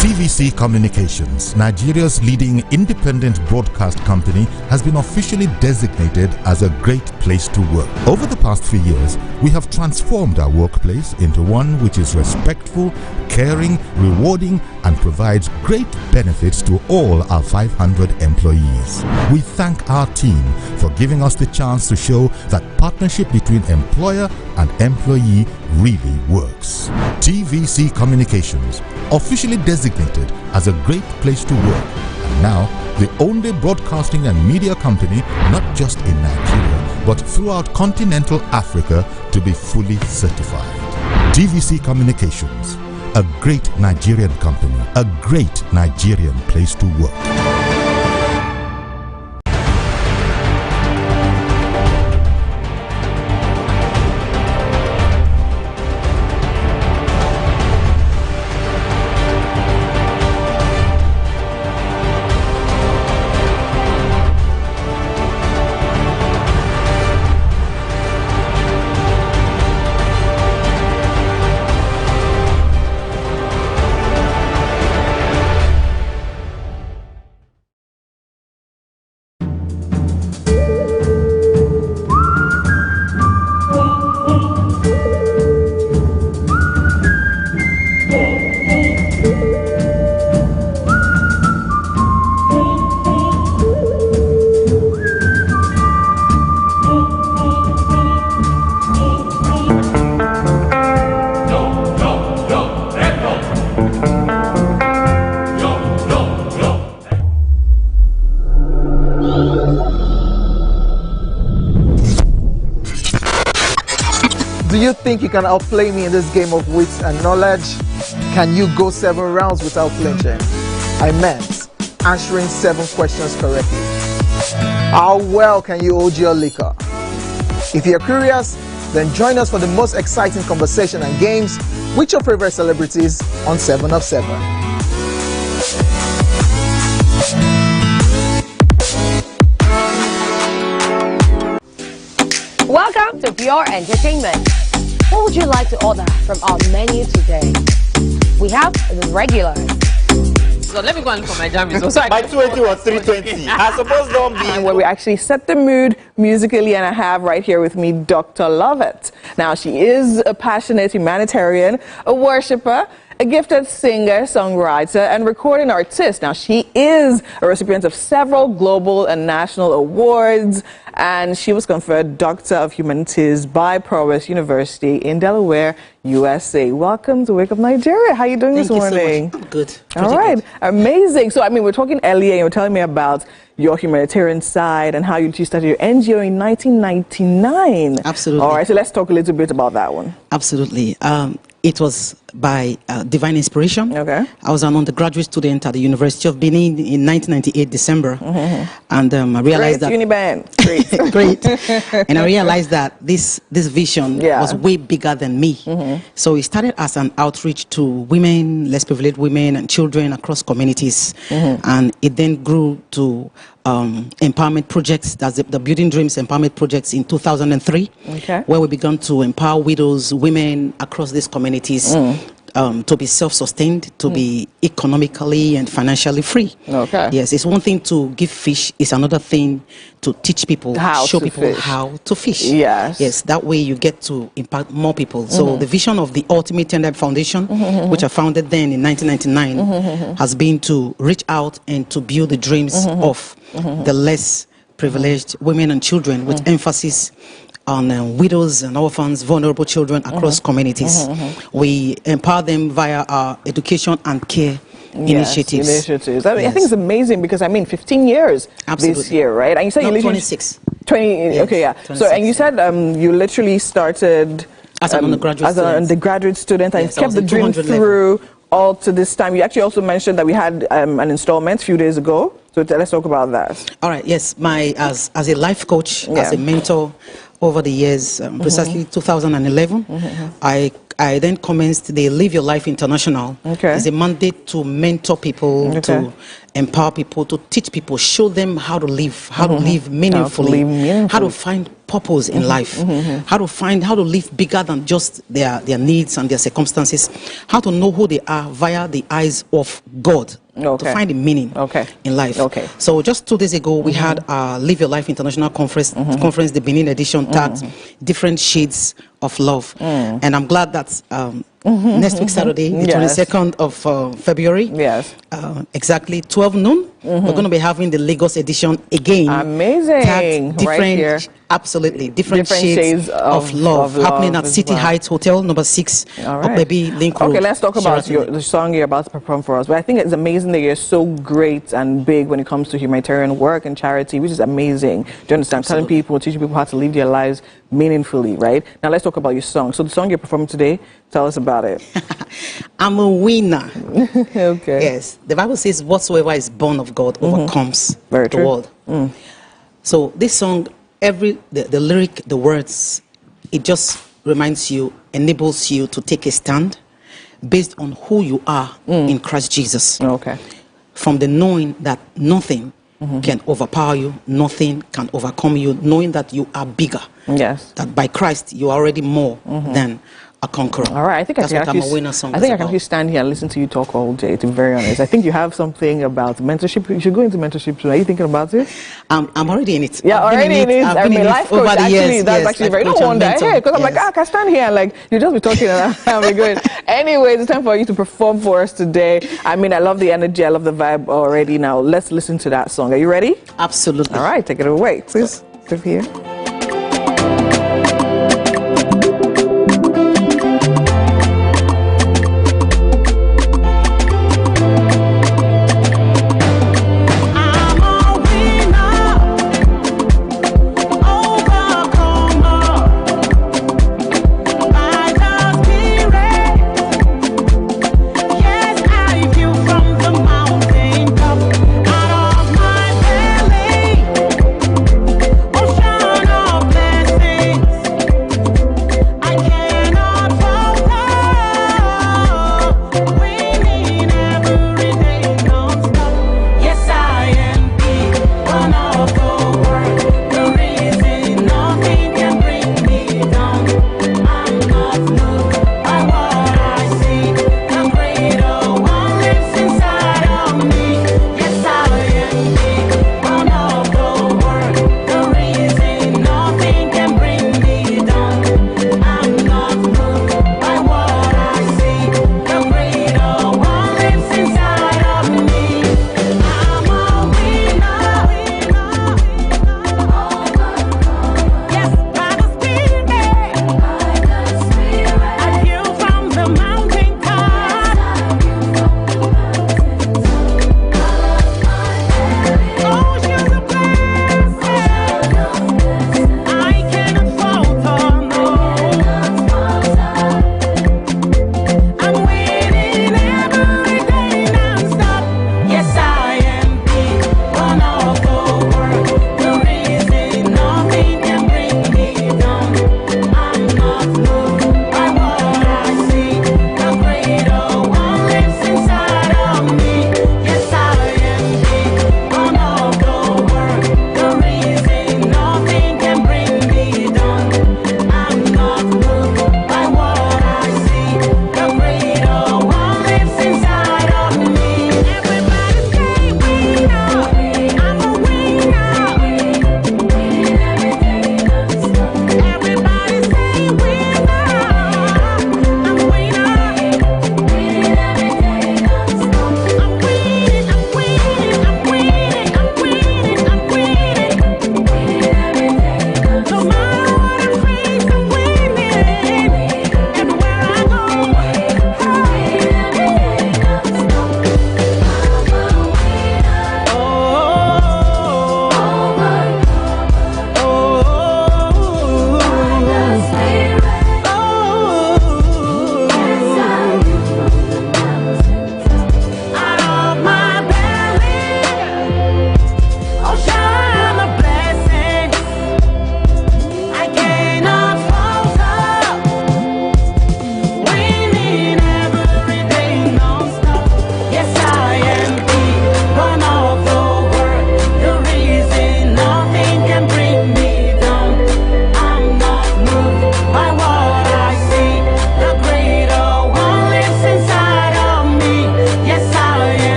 TVC Communications, Nigeria's leading independent broadcast company, has been officially designated as a great place to work. Over the past few years, we have transformed our workplace into one which is respectful, caring, rewarding, and provides great benefits to all our 500 employees. We thank our team for giving us the chance to show that partnership between employer and employee really works. TVC Communications, officially designated as a great place to work, and now the only broadcasting and media company not just in Nigeria but throughout continental Africa to be fully certified. TVC Communications, a great Nigerian company, a great Nigerian place to work. Do you think you can outplay me in this game of wits and knowledge? Can you go 7 rounds without flinching? I meant answering 7 questions correctly. How well can you hold your liquor? If you're curious, then join us for the most exciting conversation and games with your favorite celebrities on 7 of 7. Welcome to Pure Entertainment. What would you like to order from our menu today? We have the regular. So let me go and look for my jam. So By 220 or 320. I suppose don't be. And where we actually set the mood musically, and I have right here with me Dr. Lovett. Now, she is a passionate humanitarian, a worshiper, a gifted singer, songwriter, and recording artist. Now, she is a recipient of several global and national awards, and she was conferred Doctor of Humanities by Prowess University in Delaware, USA. Welcome to Wake Up Nigeria. How are you doing this morning? So much. Good. All right. Good. Amazing. So, I mean, we're talking earlier, and you were telling me about your humanitarian side and how you started your NGO in 1999. Absolutely. All right. So let's talk a little bit about that one. Absolutely. It was by divine inspiration. Okay. I was an undergraduate student at the University of Benin in 1998, December. And I realized that... Uniband. Great. Great. And I realized that this vision was way bigger than me. So it started as an outreach to women, less privileged women and children across communities. And it then grew to empowerment projects, that's the Building Dreams empowerment projects in 2003, where we began to empower widows, women across these communities to be self-sustained, to be economically and financially free. Yes, it's one thing to give fish, it's another thing to teach people, show people how to fish. Yes, that way you get to impact more people. So the vision of the Ultimate Tender Foundation, which I founded then in 1999, has been to reach out and to build the dreams of the less privileged women and children, with emphasis on widows and orphans, vulnerable children across communities. We empower them via our education and care initiatives. I think it's amazing because, I mean, 15 years this year, right? And you said you 26. 20, okay, yeah. 26, so, and you said you literally started as an undergraduate student and kept the dream through all to this time. You actually also mentioned that we had an installment a few days ago. So let's talk about that. All right, yes. As a life coach, as a mentor, over the years, precisely 2011, I then commenced the Live Your Life International. It's a mandate to mentor people, to empower people, to teach people, show them how to live, how to live meaningfully, how to find purpose in life, how to live bigger than just their needs and their circumstances, how to know who they are via the eyes of God. To find the meaning in life. So just 2 days ago, we had our Live Your Life International Conference, the Benin edition, tagged Different Shades of Love. And I'm glad that next week, Saturday, the 22nd of February, exactly 12 noon, we're going to be having the Lagos edition again. Amazing. Different, right absolutely, different shades of love happening at City Heights Hotel, number 6, Maybe Link Road. Okay, let's talk about the song you're about to perform for us. But I think it's amazing that you're so great and big when it comes to humanitarian work and charity, which is amazing. Do you understand? Telling people, teaching people how to live their lives meaningfully, right? Now let's talk about your song. So the song you're performing today, tell us about it. I'm a winner. Yes. The Bible says, whatsoever is born of God overcomes the world. So this song, the lyric, the words, it just reminds you, enables you to take a stand based on who you are in Christ Jesus. From the knowing that nothing can overpower you, nothing can overcome you, knowing that you are bigger. That by Christ you are already more than a conqueror. All right, I think I can actually stand here and listen to you talk all day, to be very honest. I think you have something about mentorship. You should go into mentorship. Are you thinking about it? I'm already in it. Yeah, already in it. I mean, life coach, actually, that's actually very, no wonder. Hey, because I'm like, I can stand here and like, you just be talking and I'll be good. Anyway, it's time for you to perform for us today. I mean, I love the energy. I love the vibe already. Now, let's listen to that song. Are you ready? Absolutely. All right, take it away. Please, sit here. Ocean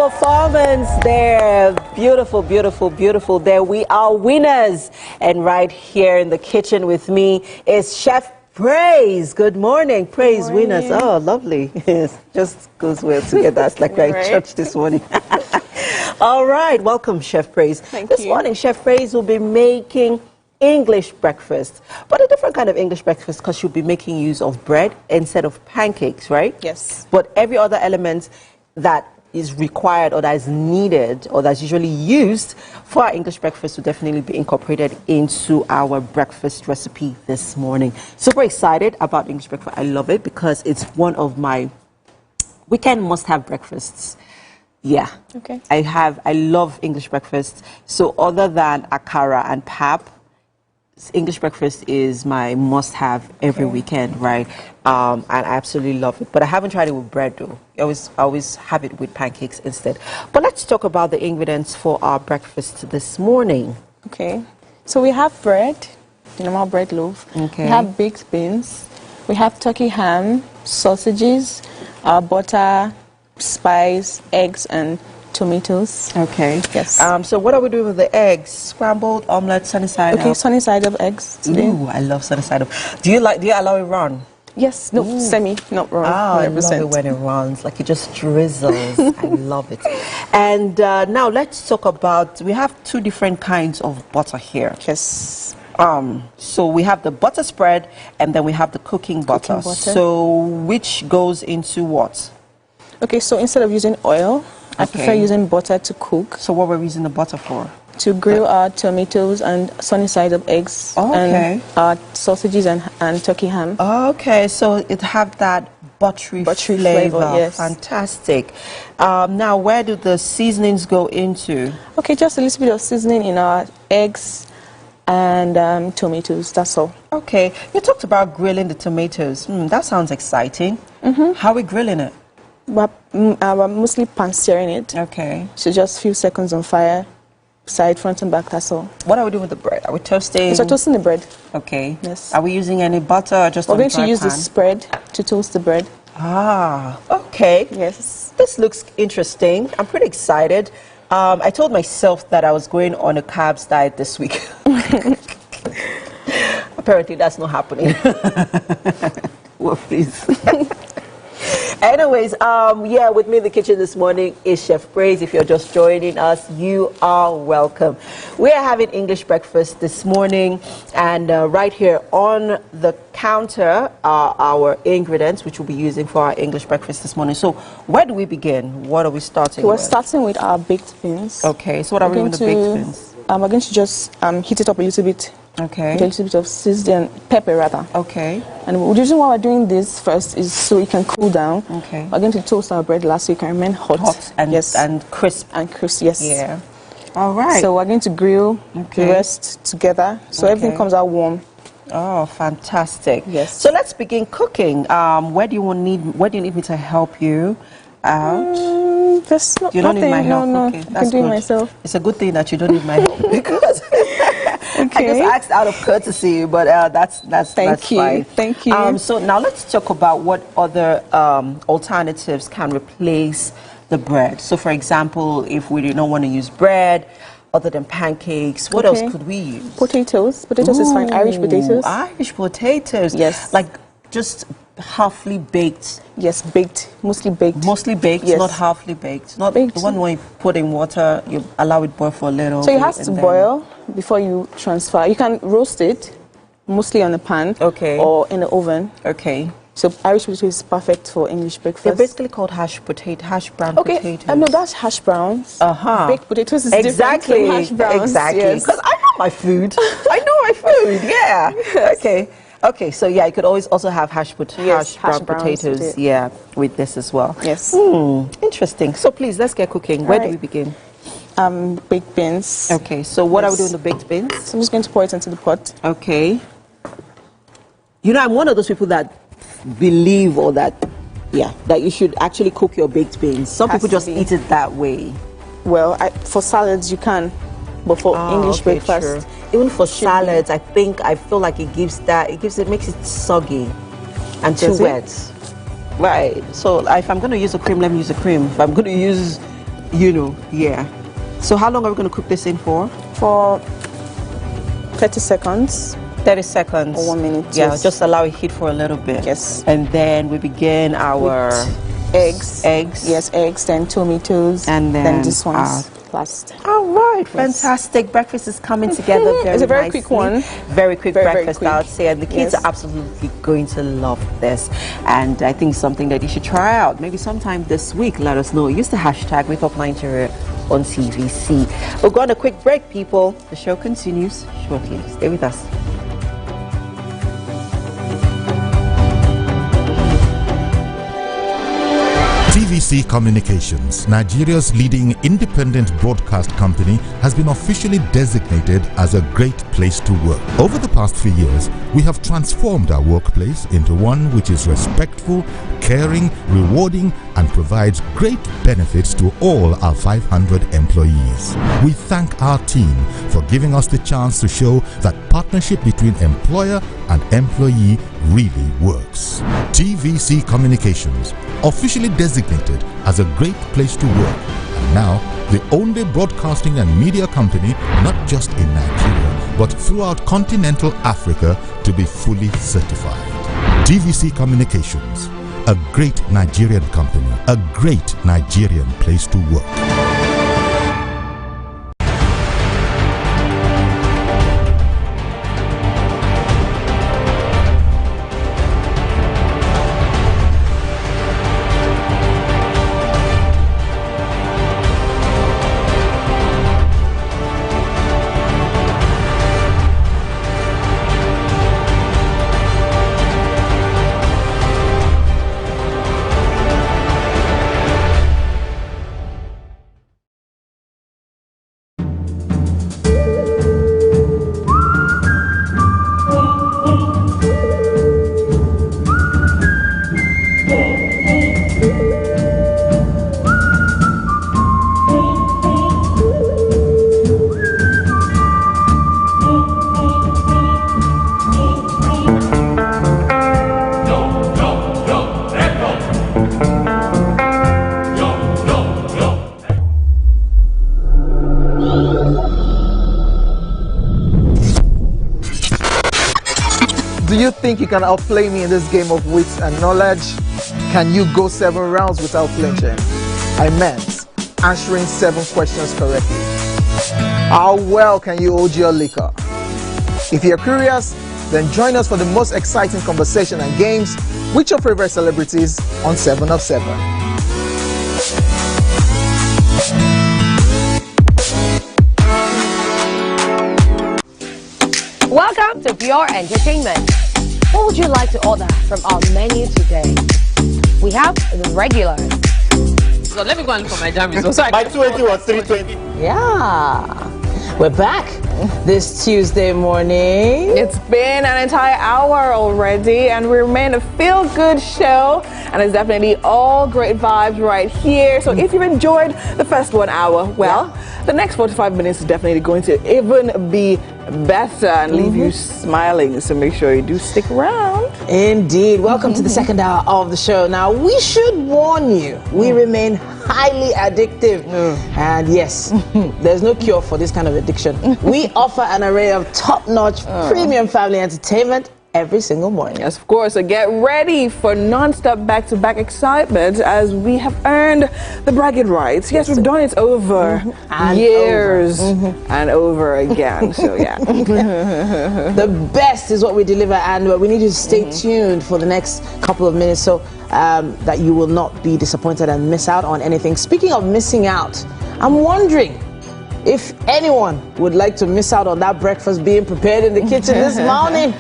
performance there. Beautiful, beautiful, beautiful. There we are, winners. And right here in the kitchen with me is Chef Praise. Good morning, Praise winners. Oh, lovely. Just goes well together. It's like we're at church this morning. All right, welcome, Chef Praise. This morning, Chef Praise will be making English breakfast, but a different kind of English breakfast because she'll be making use of bread instead of pancakes, right? Yes. But every other element that is required or that is needed or that's usually used for our English breakfast will definitely be incorporated into our breakfast recipe this morning. Super excited about English breakfast. I love it because it's one of my weekend must-have breakfasts. Yeah. Okay. I love English breakfast. So other than akara and pap, English breakfast is my must-have every weekend, right? And I absolutely love it. But I haven't tried it with bread, though. I always have it with pancakes instead. But let's talk about the ingredients for our breakfast this morning. Okay. So we have bread, normal bread loaf. Okay. We have baked beans. We have turkey ham, sausages, butter, spice, eggs, and tomatoes. Okay. Yes. So what are we doing with the eggs? Scrambled, omelette, sunny side up? Okay, sunny side up eggs today. Ooh, I love sunny side up. Do you allow it run? Yes. No, semi, not run. I love it when it runs, like it just drizzles. I love it. And now let's talk about, we have two different kinds of butter here. Yes. So we have the butter spread and then we have the cooking butter. So which goes into what? Okay, so instead of using oil, I prefer using butter to cook. So what we're using the butter for? To grill our tomatoes and sunny side up eggs. And our sausages and turkey ham. Okay, so it have that buttery flavor. Yes. Fantastic. Now, where do the seasonings go into? Okay, just a little bit of seasoning in our eggs and tomatoes, that's all. Okay, you talked about grilling the tomatoes. That sounds exciting. How are we grilling it? We're mostly pan searing it. Okay. So just a few seconds on fire, side, front and back, that's all. What are we doing with the bread? Are we toasting? So toasting the bread. Okay. Yes. Are we using any butter or just We're on going dry to use pan? the spread to toast the bread. Ah, okay. Yes. This looks interesting. I'm pretty excited. I told myself that I was going on a carbs diet this week. Apparently that's not happening. Well, please. Anyways, yeah, with me in the kitchen this morning is Chef Praise. If you're just joining us, you are welcome. We are having English breakfast this morning, and right here on the counter are our ingredients, which we'll be using for our English breakfast this morning. So where do we begin? What are we starting We're with? starting with our baked beans. Okay, so what are we doing with the baked beans? We're going to just heat it up a little bit. Okay. With a little bit of seasoned pepper, rather. Okay. And the reason why we're doing this first is so it can cool down. Okay. We're going to toast our bread last so it can remain hot. And, yes. and crisp. And crisp, yes. Yeah. All right. So we're going to grill the rest together so everything comes out warm. Oh, fantastic. Yes. So let's begin cooking. Where do you need me to help you out? There's You don't need my help. No, Okay, I can that's do it good. myself. It's a good thing that you don't need my help because I just asked out of courtesy, but that's Thank you. fine. Thank you. So now let's talk about what other alternatives can replace the bread. So, for example, if we don't want to use bread other than pancakes, what else could we use? Potatoes. Potatoes is fine. Irish potatoes. Irish potatoes. Yes. Like just halfly baked. Yes, baked. Mostly baked. Mostly baked, Yes. not halfly baked. Not Baked. the one where you put in water, you allow it boil for a little So it bit has to and then- boil before you transfer. You can roast it, mostly on the pan. Or in the oven. Okay. So Irish potato is perfect for English breakfast. They're basically called hash brown potatoes. No, that's hash browns. Baked potatoes is Exactly. different from hash browns. Exactly. Yes. Because I know my food. I know my food. Yeah. Yes. Okay. Okay. So yeah, you could always also have hash brown browns potatoes. with it. Yeah, with this as well. Yes. Interesting. So please, let's get cooking. Where do we begin? Baked beans. Okay. So what are we doing with the baked beans? So I'm just going to pour it into the pot. Okay. You know, I'm one of those people that believe that you should actually cook your baked beans. Some people just eat it that way. Well, for salads you can, but for English breakfast, even for salads, I feel like it makes it soggy and too wet. Right. So if I'm going to use a cream, let me use a cream. If I'm going to use you know, yeah. So how long are we going to cook this in for? For 30 seconds. 30 seconds. Or 1 minute. Yeah, yes. just allow it heat for a little bit. Yes. And then we begin our eggs. Eggs. Yes, eggs, then tomatoes. And then this one's last. All right, fantastic. Breakfast is coming together very It's a very nicely. quick one. Very quick breakfast, quick. I would say. And the kids are absolutely going to love this. And I think something that you should try out. Maybe sometime this week, let us know. Use the hashtag Wake Up Nigeria on TVC. We'll go on a quick break, people. The show continues shortly. Stay with us. TVC Communications, Nigeria's leading independent broadcast company, has been officially designated as a great place to work. Over the past few years, we have transformed our workplace into one which is respectful, caring, rewarding, and provides great benefits to all our 500 employees. We thank our team for giving us the chance to show that partnership between employer and employee really works. TVC Communications, officially designated as a great place to work, and now the only broadcasting and media company not just in Nigeria but throughout continental Africa to be fully certified. TVC Communications, a great Nigerian company, a great Nigerian place to work. Do you think you can outplay me in this game of wits and knowledge? Can you go 7 rounds without flinching? I meant answering 7 questions correctly. How well can you hold your liquor? If you're curious, then join us for the most exciting conversation and games with your favorite celebrities on 7 of 7. Welcome to Pure Entertainment. What would you like to order from our menu today? We have the regulars. So let me go and look for my jam results. My 20 was 320. Yeah. We're back this Tuesday morning. It's been an entire hour already, and we remain a feel-good show, and it's definitely all great vibes right here. So if you've enjoyed the first 1 hour, well, the next 45 minutes is definitely going to even be better and leave you smiling. So make sure you do stick around. Indeed. Welcome to the second hour of the show. Now, we should warn you, we remain highly addictive. And yes, there's no cure for this kind of addiction. We offer an array of top-notch premium family entertainment every single morning. Yes, of course. So get ready for non-stop back-to-back excitement as we have earned the bragging rights. Yes, we've done it over years and over again. So yeah. The best is what we deliver, and we need you to stay tuned for the next couple of minutes so that you will not be disappointed and miss out on anything. Speaking of missing out, I'm wondering if anyone would like to miss out on that breakfast being prepared in the kitchen this morning.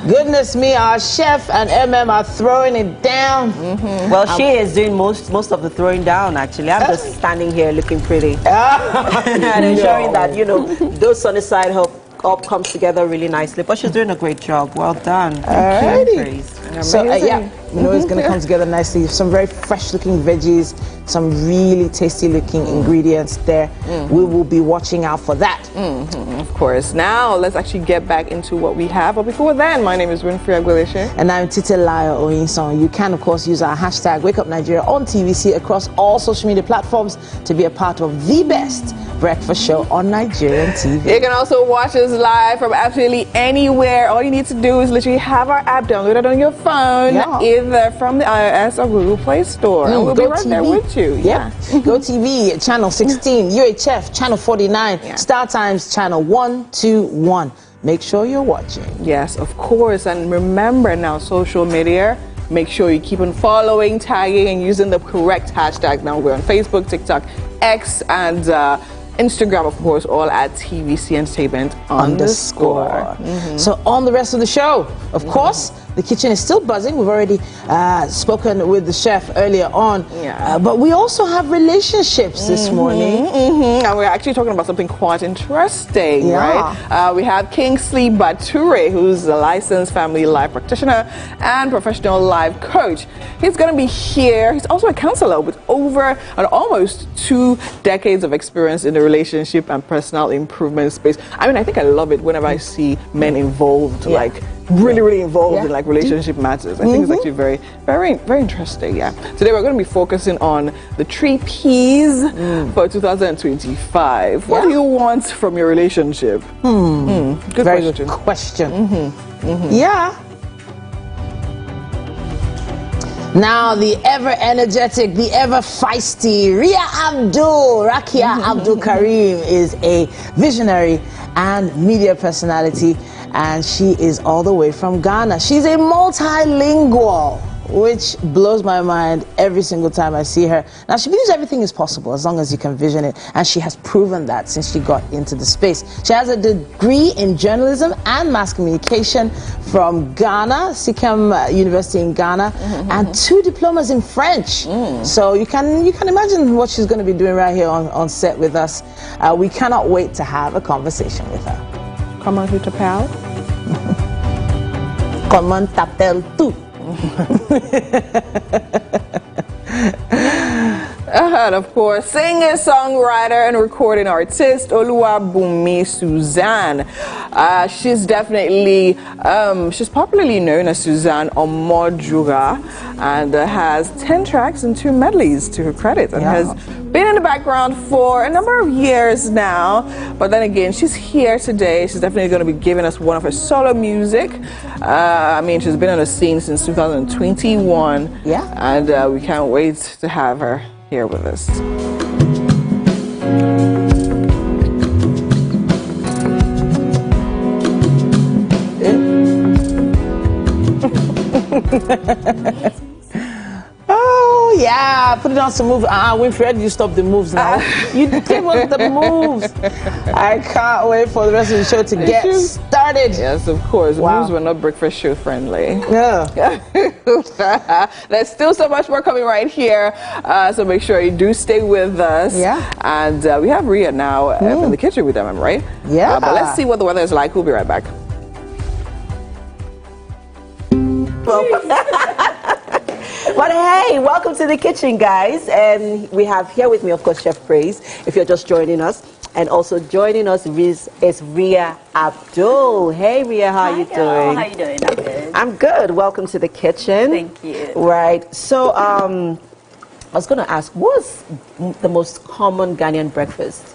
Goodness me, our chef and MM are throwing it down. Well, she is doing most of the throwing down, actually. I'm just standing here looking pretty. And ensuring that, you know, those sunny side up comes together really nicely. But she's doing a great job. Well done. Alrighty. Praise. So, yeah. You know, it's going to come together nicely. Some very fresh-looking veggies, some really tasty-looking ingredients there. We will be watching out for that. Of course. Now, let's actually get back into what we have. But before then, my name is Winfrey Agweleshe. And I'm Titilayo Oyinson. You can, of course, use our hashtag #WakeUpNigeria on TVC across all social media platforms to be a part of the best breakfast show on Nigerian TV. You can also watch us live from absolutely anywhere. All you need to do is literally have our app downloaded on your phone, either from the iOS or Google Play Store. And we'll be right there with you. Yeah. GOTV, channel 16, UHF, channel 49, StarTimes, channel 121. Make sure you're watching. Yes, of course. And remember now, social media, make sure you keep on following, tagging, and using the correct hashtag. Now we're on Facebook, TikTok, X, and Instagram, of course, all at TVC Entertainment _. So on the rest of the show, of course, the kitchen is still buzzing. We've already spoken with the chef earlier on. But we also have relationships this morning. And we're actually talking about something quite interesting, right? We have Kingsley Bature, who's a licensed family life practitioner and professional life coach. He's going to be here. He's also a counselor with over and almost 2 decades of experience in the relationship and personal improvement space. I mean, I think I love it whenever I see men involved, like really involved in like relationship matters. I think it's actually very interesting. Today we're going to be focusing on the 3 P's for 2025. What do you want from your relationship? Good question. Now, the ever-energetic, the ever-feisty Rakia Abdul Karim is a visionary and media personality, and she is all the way from Ghana. She's a multilingual, which blows my mind every single time I see her. Now, she believes everything is possible as long as you can vision it, and she has proven that since she got into the space. She has a degree in journalism and mass communication from Ghana, Sikkim University in Ghana, and 2 diplomas in French. So you can imagine what she's going to be doing right here on set with us. We cannot wait to have a conversation with her. Comment tu t'appelles? Comment t'appelles-tu? And of course, singer, songwriter, and recording artist Oluwabunmi Suzanne. She's definitely, she's popularly known as Suzanne Omojuga, and has 10 tracks and 2 medleys to her credit, and has been in the background for a number of years now. But then again, she's here today. She's definitely going to be giving us one of her solo music. I mean, she's been on the scene since 2021. And we can't wait to have her here with us. Oh yeah, put it on some moves. Winfred, you stop the moves now. You give us the moves. I can't wait for the rest of the show to get started. Yes, of course. Moves were not breakfast show friendly. Yeah. There's still so much more coming right here. So make sure you do stay with us. And we have Ria now in the kitchen with them, right? But let's see what the weather is like. We'll be right back. But hey, welcome to the kitchen, guys. And we have here with me, of course, Chef Praise, if you're just joining us. And also joining us is Ria Abdul. Hey, Ria, how are you doing? How you doing? I'm good. I'm good. Welcome to the kitchen. Thank you. Right. So, I was going to ask, what's the most common Ghanaian breakfast?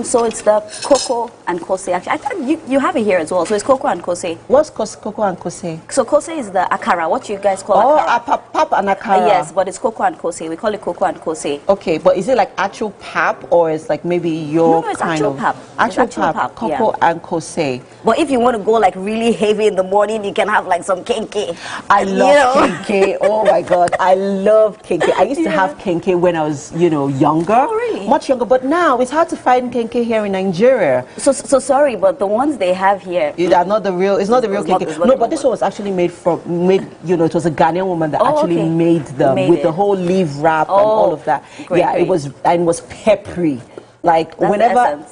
So it's the cocoa and kose. Actually, I thought you have it here as well. So it's cocoa and kose. What's cocoa and kose? So kose is the akara, what you guys call akara. Pap and akara. Yes, but it's cocoa and kose. We call it cocoa and kose. Okay, but is it like actual pap, or is like maybe your no, it's kind actual of pap. Actual pap, cocoa and kose. But if you want to go like really heavy in the morning, you can have like some kenke. I love kenke. Oh my God, I love kenke. I used to have kenke when I was, younger. Oh, really? Much younger, but now it's hard to find kenke here in Nigeria. So sorry, but the ones they have here, are not the real. It's not the real kenke. No, but this one was actually made. It was a Ghanaian woman that actually made them with the whole leaf wrap and all of that. Great. It was peppery. Like that's whenever,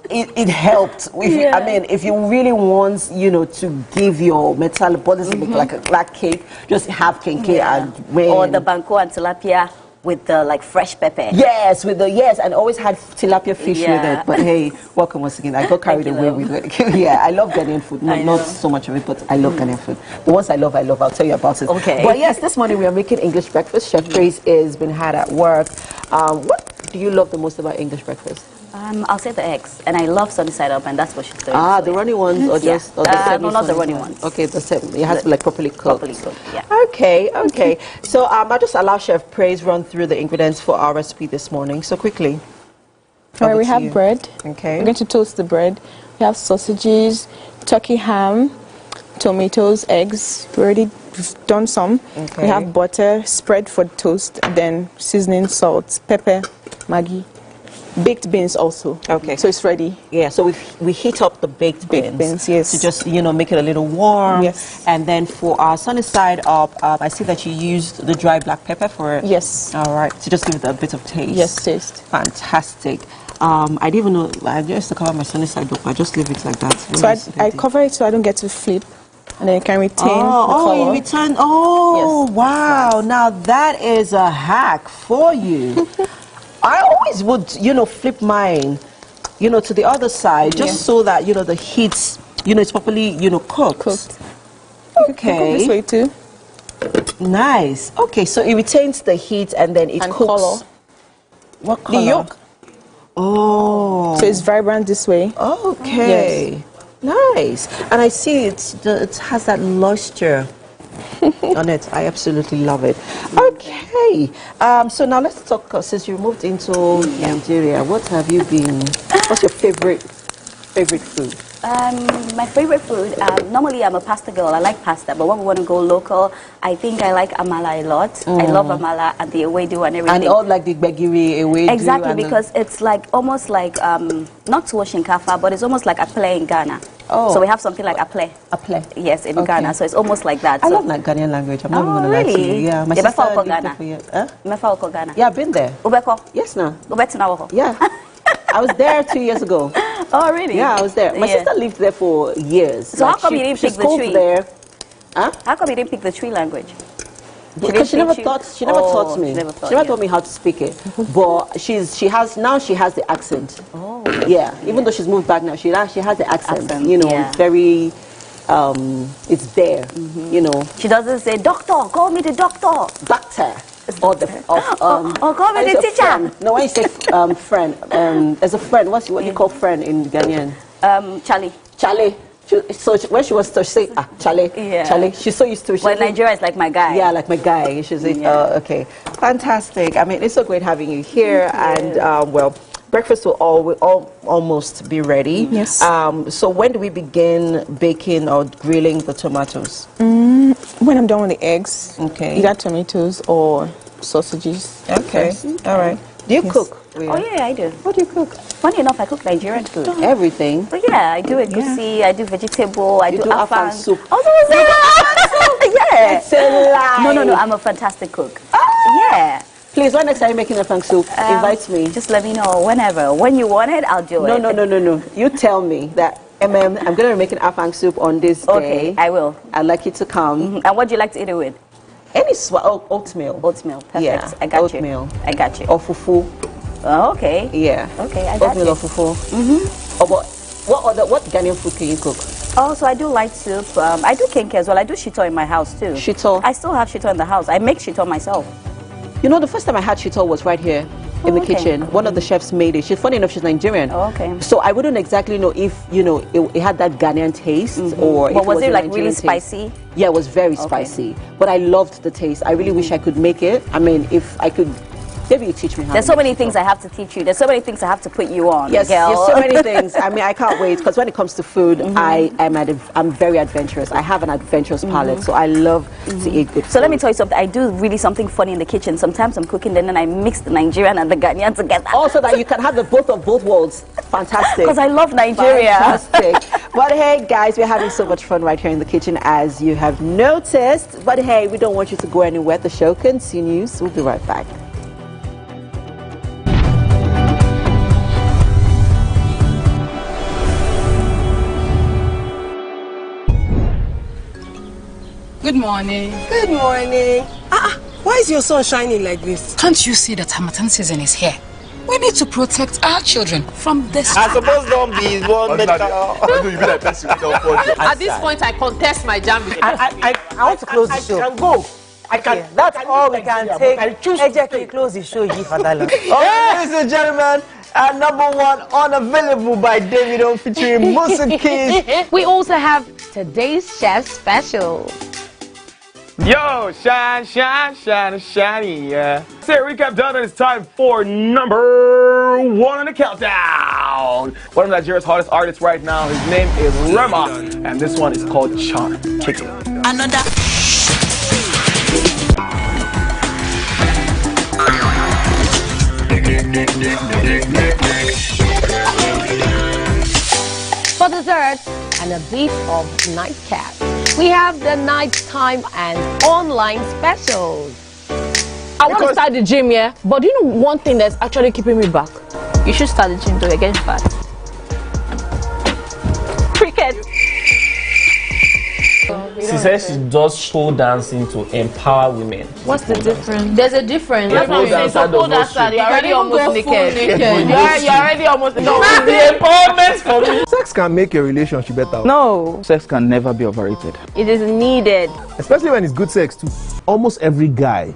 it helped. I mean, if you really want, you know, to give your metabolism like a black cake, just have kenke and win. Or the banko and tilapia with the like fresh pepper. Yes, and always had tilapia fish with it. But hey, welcome once again. I got carried away with it. Yeah, I love Ghanaian food. Not so much of it, but I love Ghanaian food. The ones I love, I'll tell you about it. Okay. But yes, this morning we are making English breakfast. Chef Praise is been had at work. What do you love the most about English breakfast? I'll say the eggs, and I love sunny side up, and that's what she's doing. The runny ones, or just or the no, not the runny ones. Okay, it has to be like properly cooked. Yeah. Okay. So I'll just allow Chef Praise run through the ingredients for our recipe this morning. So quickly. All right, we have bread. Okay. We're going to toast the bread. We have sausages, turkey ham, tomatoes, eggs. We already done some. Okay. We have butter, spread for toast, then seasoning, salt, pepper, Maggi. Baked beans also. Okay. So it's ready. Yeah, so we heat up the baked beans. Yes. To just, you know, make it a little warm. Yes. And then for our sunny side up, I see that you used the dry black pepper for it. Yes. All right. To just give it a bit of taste. Yes, taste. Fantastic. I didn't even know, I used to cover my sunny side up. I just leave it like that. So I cover it so I don't get to flip. And then you can retain the color. You return. Oh, yes. Wow. Now that is a hack for you. I always would, you know, flip mine, you know, to the other side, just so that, you know, the heat, you know, it's properly, you know, cooked. Okay. This way too. Nice. Okay, so it retains the heat and then it cooks. Color. What color? The yolk. Oh. So it's vibrant this way. Okay. Yes. Nice. And I see it has that luster on it. I absolutely love it. Okay. So now let's talk, since you moved into Nigeria, what have you been, what's your favorite food? My favorite food, normally I'm a pasta girl. I like pasta, but when we want to go local, I think I like amala a lot. I love amala and the ewedu and everything. And all like the gbegiri, ewedu. Exactly, because it's like almost like, not shinkafa, but it's almost like aple in Ghana. Oh. So we have something like aple. Aple. Yes, in Ghana. So it's almost like that. I love that Ghanaian language. I'm not even going to lie to you. Yeah, my sister Ghana. Ghana. Yeah, I've been there. Ubeko? Yes, no. Ubeko? Yeah. I was there 2 years ago. Oh, really? Yeah, I was there. My sister lived there for years. So how come you didn't pick the tree? There. Huh? How come you didn't pick the tree language? Because she never taught me. She never taught me how to speak it. But she has the accent. Oh. Yeah. Even though she's moved back now, she has the accent. You know, it's very it's there. You know. She doesn't say, "Doctor, call me the doctor." Doctor. Or call me the teacher. Friend. No, when you say friend, as a friend, what do you call friend in Ghanaian? Charlie. So when she was to say Charlie, Charlie, she's so used to it. Well, Nigeria is like my guy. Yeah, like my guy. She's like, okay, fantastic. I mean, it's so great having you here, and well, breakfast will almost be ready. Yes. So when do we begin baking or grilling the tomatoes? When I'm done with the eggs. Okay. Either tomatoes or sausages. Okay. All right. Do you cook? Oh yeah, I do. What do you cook? Funny enough, I cook Nigerian food. Everything. But yeah, I do egusi, I do vegetable, I do afang soup. Yeah. It's a lie. No, I'm a fantastic cook. Yeah. Please, when next time you're making a afang soup, invite me. Just let me know whenever. When you want it, I'll do it. No. You tell me that, I'm going to make an afang soup on this day. Okay, I will. I'd like you to come. And what do you like to eat it with? Any oatmeal. Oatmeal, perfect. Yeah, I got oatmeal. you. I got you. Or fufu. Oh, okay. Yeah. Okay, I got oatmeal you. Or fufu. Or what Ghanaian food can you cook? Oh, so I do light soup. I do kenke as well. I do shito in my house too. Shito? I still have shito in the house. I make shito myself. You know, the first time I had shito was right here in the kitchen. One of the chefs made it. Funny enough, she's Nigerian. Oh, okay. So I wouldn't exactly know if, you know, it had that Ghanaian taste or But if was it like Nigerian really taste. spicy? Yeah, it was very spicy. But I loved the taste. I really wish I could make it. I mean, if I could, maybe you teach me how. There's so many things I have to teach you. There's so many things I have to put you on. Yes, girl. there's so many things. I mean, I can't wait because when it comes to food, I'm very adventurous. I have an adventurous palate, so I love to eat good food. So let me tell you something. I do really something funny in the kitchen. Sometimes I'm cooking, then I mix the Nigerian and the Ghanaian together. Also, that you can have the both of both worlds. Fantastic. Because I love Nigeria. Fantastic. But hey, guys, we're having so much fun right here in the kitchen, as you have noticed. But hey, we don't want you to go anywhere. The show continues. We'll be right back. Good morning. Good morning. Why is your sun shining like this? Can't you see that Hamatan season is here? We need to protect our children from this. I suppose don't be one medical. At this point, I contest my jam. I want to close the show. I can go. I can. That's all we can take. Ejeki, close the show, Father. Ladies and gentlemen, number one, Unavailable by Davido featuring Musa Keys. We also have today's chef special. Yo, shiny, yeah. Say recap done, and it's time for number one on the countdown. One of Nigeria's hottest artists right now, his name is Rema, and this one is called Charm. Kick it. Another. For dessert and a bit of nightcap, we have the nighttime and online specials. I want to start the gym, yeah, but do you know one thing that's actually keeping me back? You should start the gym to get fat. Cricket. She says she does pole dancing to empower women. What's the difference? There's a difference. That's what I'm saying. So pole dancer, you're already almost naked. You're already almost naked. No, the empowerment for me. Sex can make a relationship better. No. Sex can never be overrated. It is needed. Especially when it's good sex too. Almost every guy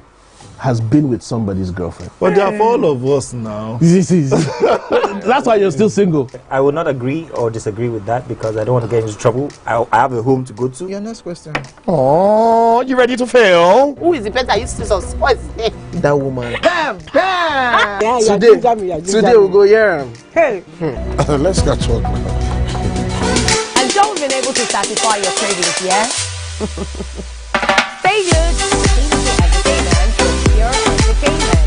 has been with somebody's girlfriend. But they are for all of us now. That's why you're still single. I would not agree or disagree with that because I don't want to get into trouble. I have a home to go to. Your next question. Oh, you ready to fail? Who is the better? You still spoil. That woman. Bam! Yeah, today we'll go here. Hey. Let's get talk now. I'm sure we've been able to satisfy your cravings, yeah? Stay good. Entertainment from Pure Entertainment.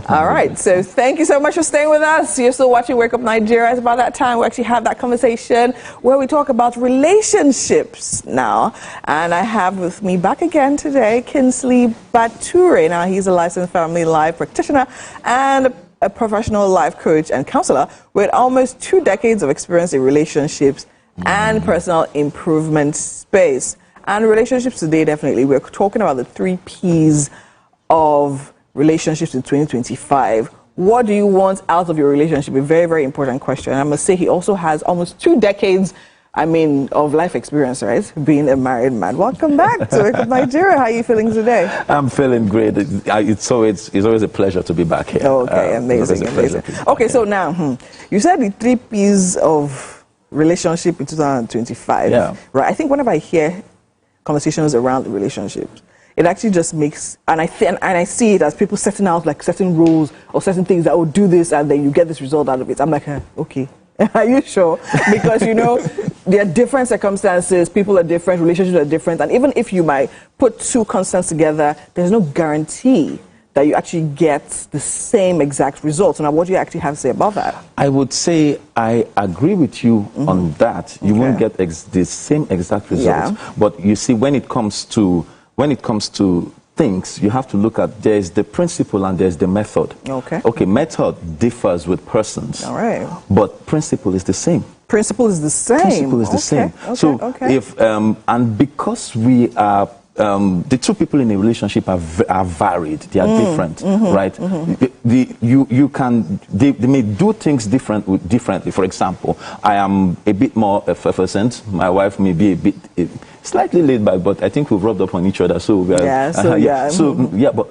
All right, so thank you so much for staying with us. You're still watching Wake Up Nigeria. It's about that time we actually have that conversation where we talk about relationships now. And I have with me back again today Kinsley Bature. Now, he's a licensed family life practitioner and a professional life coach and counselor with almost 2 decades of experience in relationships and personal improvement space. And relationships today, definitely, we're talking about the 3 Ps of relationships in 2025. What do you want out of your relationship? A very, very important question. I must say he also has almost 2 decades, of life experience, right? Being a married man. Welcome back to Wake Up Nigeria. How are you feeling today? I'm feeling great. It's always a pleasure to be back here. Okay, amazing. Okay, so now, you said the 3 Ps of relationship in 2025. Yeah. Right. I think whenever I hear conversations around the relationships, it actually just makes, and I see it as people setting out like certain rules or certain things that will do this and then you get this result out of it. I'm like, okay, are you sure? Because, there are different circumstances, people are different, relationships are different, and even if you might put 2 constants together, there's no guarantee that you actually get the same exact results. Now, what do you actually have to say about that? I would say I agree with you on that. You won't get the same exact results. Yeah. But you see, when it comes to things, you have to look at, there's the principle and there's the method. Okay, method differs with persons. All right. But principle is the same. Principle is the same. Principle is the same. So if and because we are the 2 people in a relationship are varied, they are different, right? They may do things differently. For example, I am a bit more effervescent. My wife may be a bit slightly laid back, but I think we've rubbed up on each other. So we are, but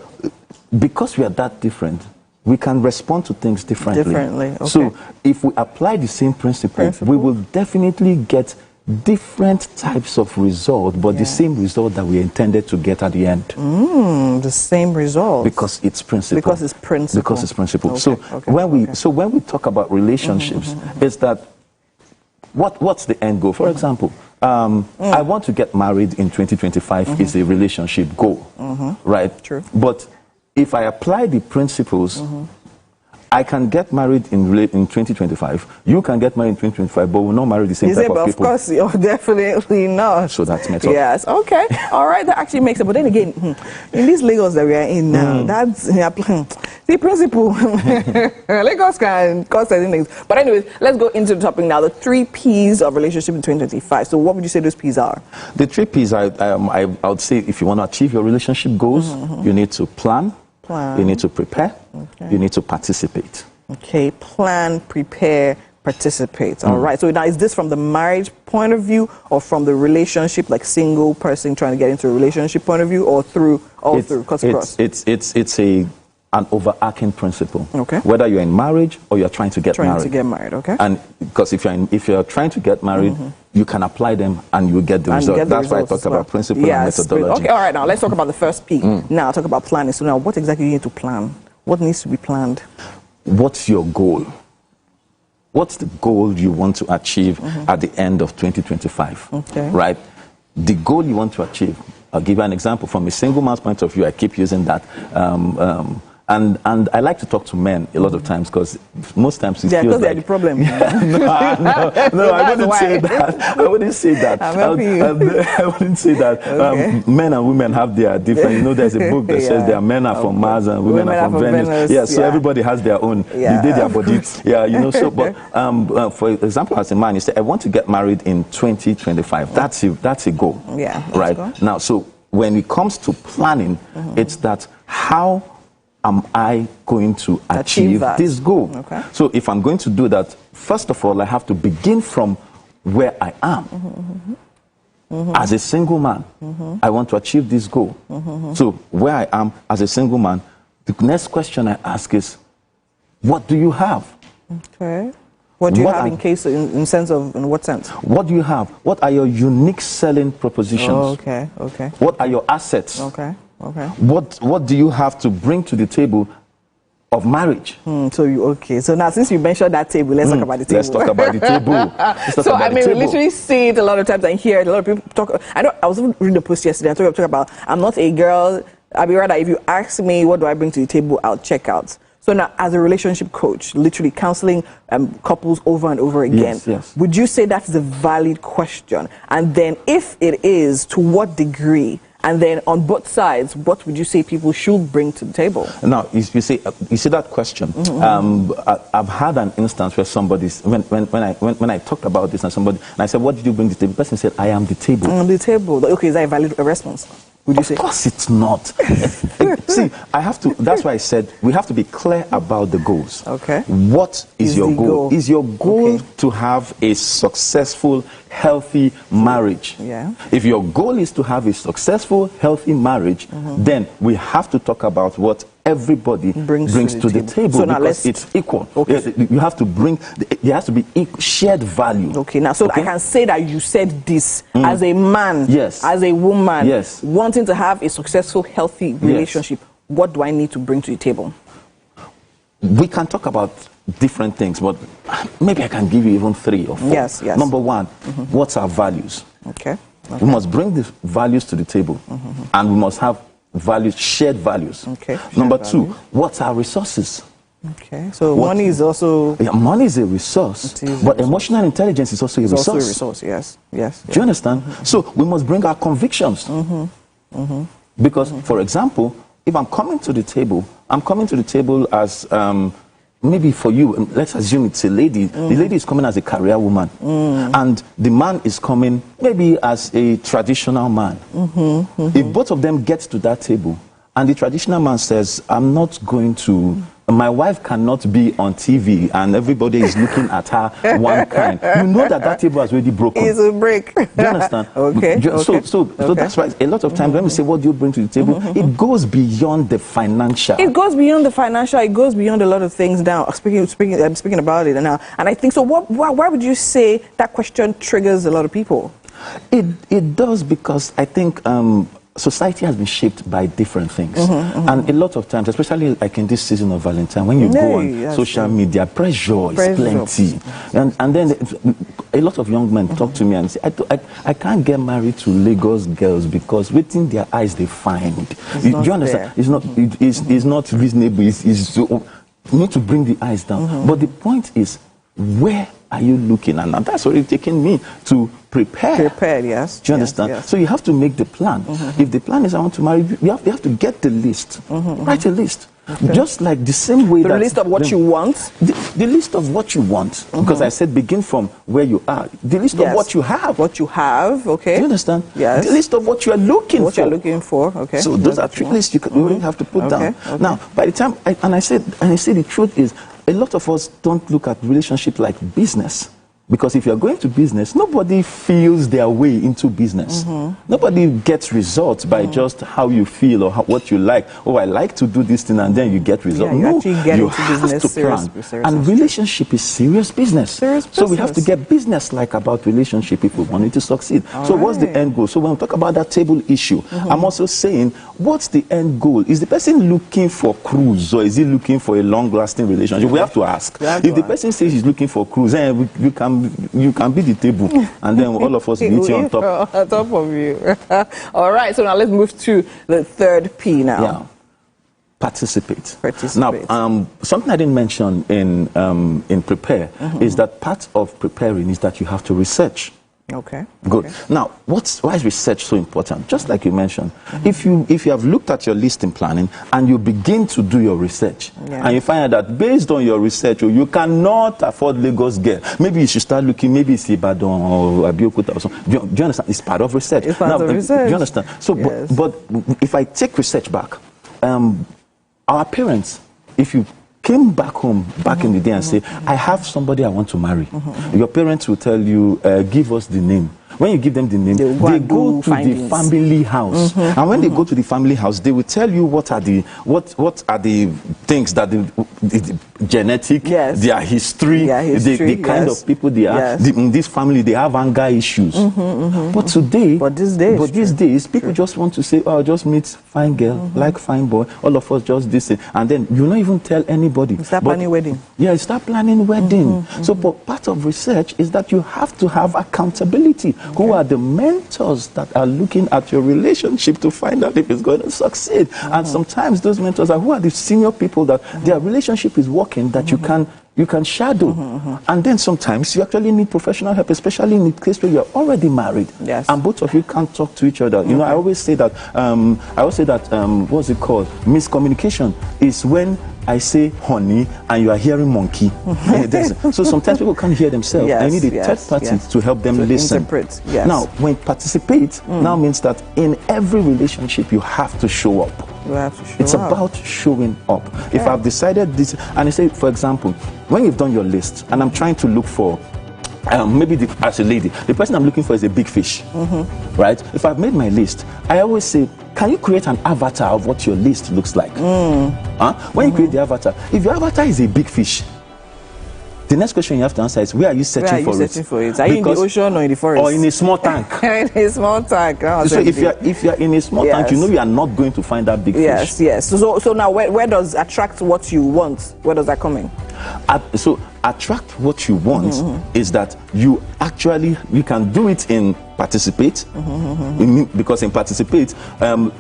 because we are that different, we can respond to things differently. Okay. So if we apply the same principle, we will definitely get different types of result, but the same result that we intended to get at the end. The same result. Because it's principle. Because it's principle. Because it's principle. So when we talk about relationships, is that what's the end goal? For example, I want to get married in 2025 is a relationship goal, right? True. But if I apply the principles, I can get married in 2025. You can get married in 2025, but we'll not marry the same type of people. Of course, you're definitely not. So that's method. Yes, okay. All right, that actually makes it. But then again, in these Lagos that we are in now, that's the principle. Lagos can cause certain things. But anyways, let's go into the topic now. The 3 P's of relationship in 2025. So what would you say those P's are? The 3 P's, I would say if you want to achieve your relationship goals, you need to plan. You need to prepare. You need to participate. Okay, plan, prepare, participate. All right. So now, is this from the marriage point of view, or from the relationship, like single person trying to get into a relationship point of view, or through all through? It's an overarching principle. Okay. Whether you're in marriage or you're trying to get married. Trying to get married. Okay. And because if you're trying to get married, you can apply them and you get the result. That's why I talked about principle and methodology. Okay. All right. Now let's talk about the first P. Now talk about planning. So now, what exactly do you need to plan? What needs to be planned? What's your goal? What's the goal you want to achieve at the end of 2025? Okay. Right? The goal you want to achieve. I'll give you an example from a single man's point of view. I keep using that. And I like to talk to men a lot of times because most times it feels like... they're the problem. No, I wouldn't say that. I wouldn't say that. I wouldn't say that. Okay. Men and women have their different... You know, there's a book that says their men are from Mars and women are from Venus. Yeah, so everybody has their own. They did their body. Yeah, you know, so... But for example, as a man, you say, I want to get married in 2025. That's a goal. Yeah. Right? Now, so when it comes to planning, it's that how am I going to achieve this goal? Okay. So if I'm going to do that, first of all, I have to begin from where I am. As a single man, I want to achieve this goal. So where I am as a single man, the next question I ask is, what do you have? Okay. What do you have in what sense? What do you have? What are your unique selling propositions? Oh, okay, okay. What are your assets? Okay. Okay. What do you have to bring to the table of marriage? So now, since you mentioned that table, let's talk about the table. Let's talk about the table. So I mean, we literally see it a lot of times and hear it. A lot of people talk. I was reading a post yesterday. I talking about I'm not a girl. I'll be rather, if you ask me what do I bring to the table, I'll check out. So now, as a relationship coach, literally counseling couples over and over again, would you say that's a valid question? And then, if it is, to what degree? And then on both sides, what would you say people should bring to the table? Now, you see that question. I've had an instance where somebody's when I talked about this and I said, "What did you bring to the table?" The person said, "I am the table." On the table. Okay, is that a valid response? Would you say? Of course, it's not. See, I have to. That's why I said we have to be clear about the goals. Okay. What is your goal? Is your goal to have a successful, healthy marriage? Yeah. If your goal is to have a successful, healthy marriage, then we have to talk about what everybody brings to the table, so now because it's equal. Okay. You have to bring. There has to be shared value. Okay. Now, so I can say that you said this as a man, as a woman, wanting to have a successful, healthy relationship. What do I need to bring to the table? We can talk about different things, but maybe I can give you even 3 or 4. Yes. Number 1, what's our values? Okay. We must bring the values to the table, and we must have values, shared values. Okay. Number 2, what's our resources? Okay. So money is also... Yeah, money is a resource, but emotional intelligence is also a resource. Also a resource, yes. Do you understand? So we must bring our convictions. Because, for example, if I'm coming to the table, I'm coming to the table as... maybe for you, let's assume it's a lady. The lady is coming as a career woman. And the man is coming maybe as a traditional man. If both of them get to that table And the traditional man says, I'm not going to, my wife cannot be on TV and everybody is looking at her one kind. You know that table has already broken. It's a break. Do you understand? Okay. So that's why a lot of times when we say, what do you bring to the table? It goes beyond the financial. It goes beyond the financial. It goes beyond a lot of things now. I'm speaking about it now. And I think, so why would you say that question triggers a lot of people? It does, because I think society has been shaped by different things. And a lot of times, especially like in this season of Valentine, when you go on social media, pressure is plenty. And then a lot of young men talk to me and say, I can't get married to Lagos girls because within their eyes they find. Do you understand? It's not reasonable. You need to bring the eyes down. But the point is, where are you looking? And that's already taken me to prepare. Prepared, yes. Do you understand? Yes. So you have to make the plan. If the plan is I want to marry, you have to get the list. Write a list. Just like the same way the list of what you want? The list of what you want. Because I said begin from where you are. The list of what you have. What you have, okay. Do you understand? Yes. The list of what you are looking for. What you're looking for, okay. So those are 3 lists you really have to put down. Now, by the time, I say the truth is, a lot of us don't look at relationship like business. Because if you're going to business, nobody feels their way into business. Nobody gets results by just how you feel or what you like. Oh, I like to do this thing, and then you get results. Yeah, you have business, to plan. And relationship is serious business. So we have to get business-like about relationship if we want it to succeed. So what's the end goal? So when we talk about that table issue, I'm also saying, what's the end goal? Is the person looking for cruise, or is he looking for a long-lasting relationship? We have to ask. If the person says he's looking for cruise, then you can be the table, and then all of us meet you on top. On top of you. All right, so now let's move to the third P now. Yeah. Participate. Now, something I didn't mention in prepare is that part of preparing is that you have to research. Okay. Good. Okay. Now, why is research so important? Just like you mentioned, if you have looked at your list in planning and you begin to do your research, and you find out that based on your research, you cannot afford Lagos girl, maybe you should start looking, maybe it's Ibadan or Abiyokuta or something. Do you understand? It's part of research. It's part of research. Do you understand? So, but if I take research back, our parents, if you came back home back in the day and say, I have somebody I want to marry, your parents will tell you, give us the name. When you give them the name, they go to the family house. And when they go to the family house, they will tell you what are the things that the genetic, their history, the kind of people they are. In this family, they have anger issues. But these days, people just want to say, oh, I'll just meet fine girl, like fine boy, all of us just this. And then you not even tell anybody. Start planning wedding. Yeah, start planning wedding. So, but part of research is that you have to have accountability. Who are the mentors that are looking at your relationship to find out if it's going to succeed? And sometimes those mentors are who are the senior people that their relationship is working, that you can shadow. And then sometimes you actually need professional help, especially in the case where you're already married and both of you can't talk to each other. You know, I always say that what's it called? Miscommunication is when I say honey and you are hearing monkey. So sometimes people can't hear themselves. I need a third party to help them listen. Interpret. Now, when participate now means that in every relationship you have to show up. It's about showing up. If I've decided this, and I say, for example, when you've done your list and I'm trying to look for maybe as a lady, the person I'm looking for is a big fish, right? If I've made my list, I always say, can you create an avatar of what your list looks like? When you create the avatar, if your avatar is a big fish, the next question you have to answer is, where are you searching for it? Are you in the ocean or in the forest? Or in a small tank? In a small tank. So if you're in a small tank, you know you are not going to find that big fish. Yes. So now where does attract what you want? Where does that come in? So attract what you want is that you can do it in participate, because in participate,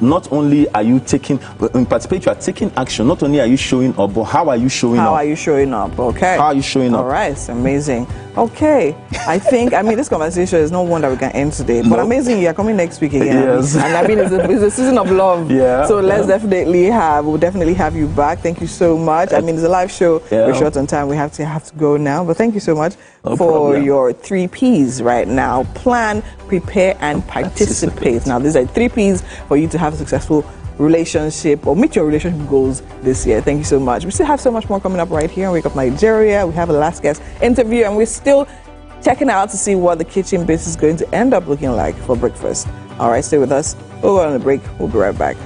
not only are you taking, in participate you are taking action, not only are you showing up, but how are you showing up? How are you showing up? Okay. How are you showing up? All right, it's amazing. Okay, I think, this conversation is not one that we can end today, but amazing, you're coming next week again. Yes. And it's a season of love. Yeah. So we'll definitely have you back. Thank you so much. It's a live show. We're short on time. We have to go now, but thank you so much for your 3 P's right now. Plan, prepare, and participate. Now, these are 3 P's for you to have a successful relationship or meet your relationship goals this year. Thank you so much. We still have so much more coming up right here on Wake Up Nigeria. We have a last guest interview, and we're still checking out to see what the kitchen base is going to end up looking like for breakfast. All right, stay with us. We'll go on a break. We'll be right back.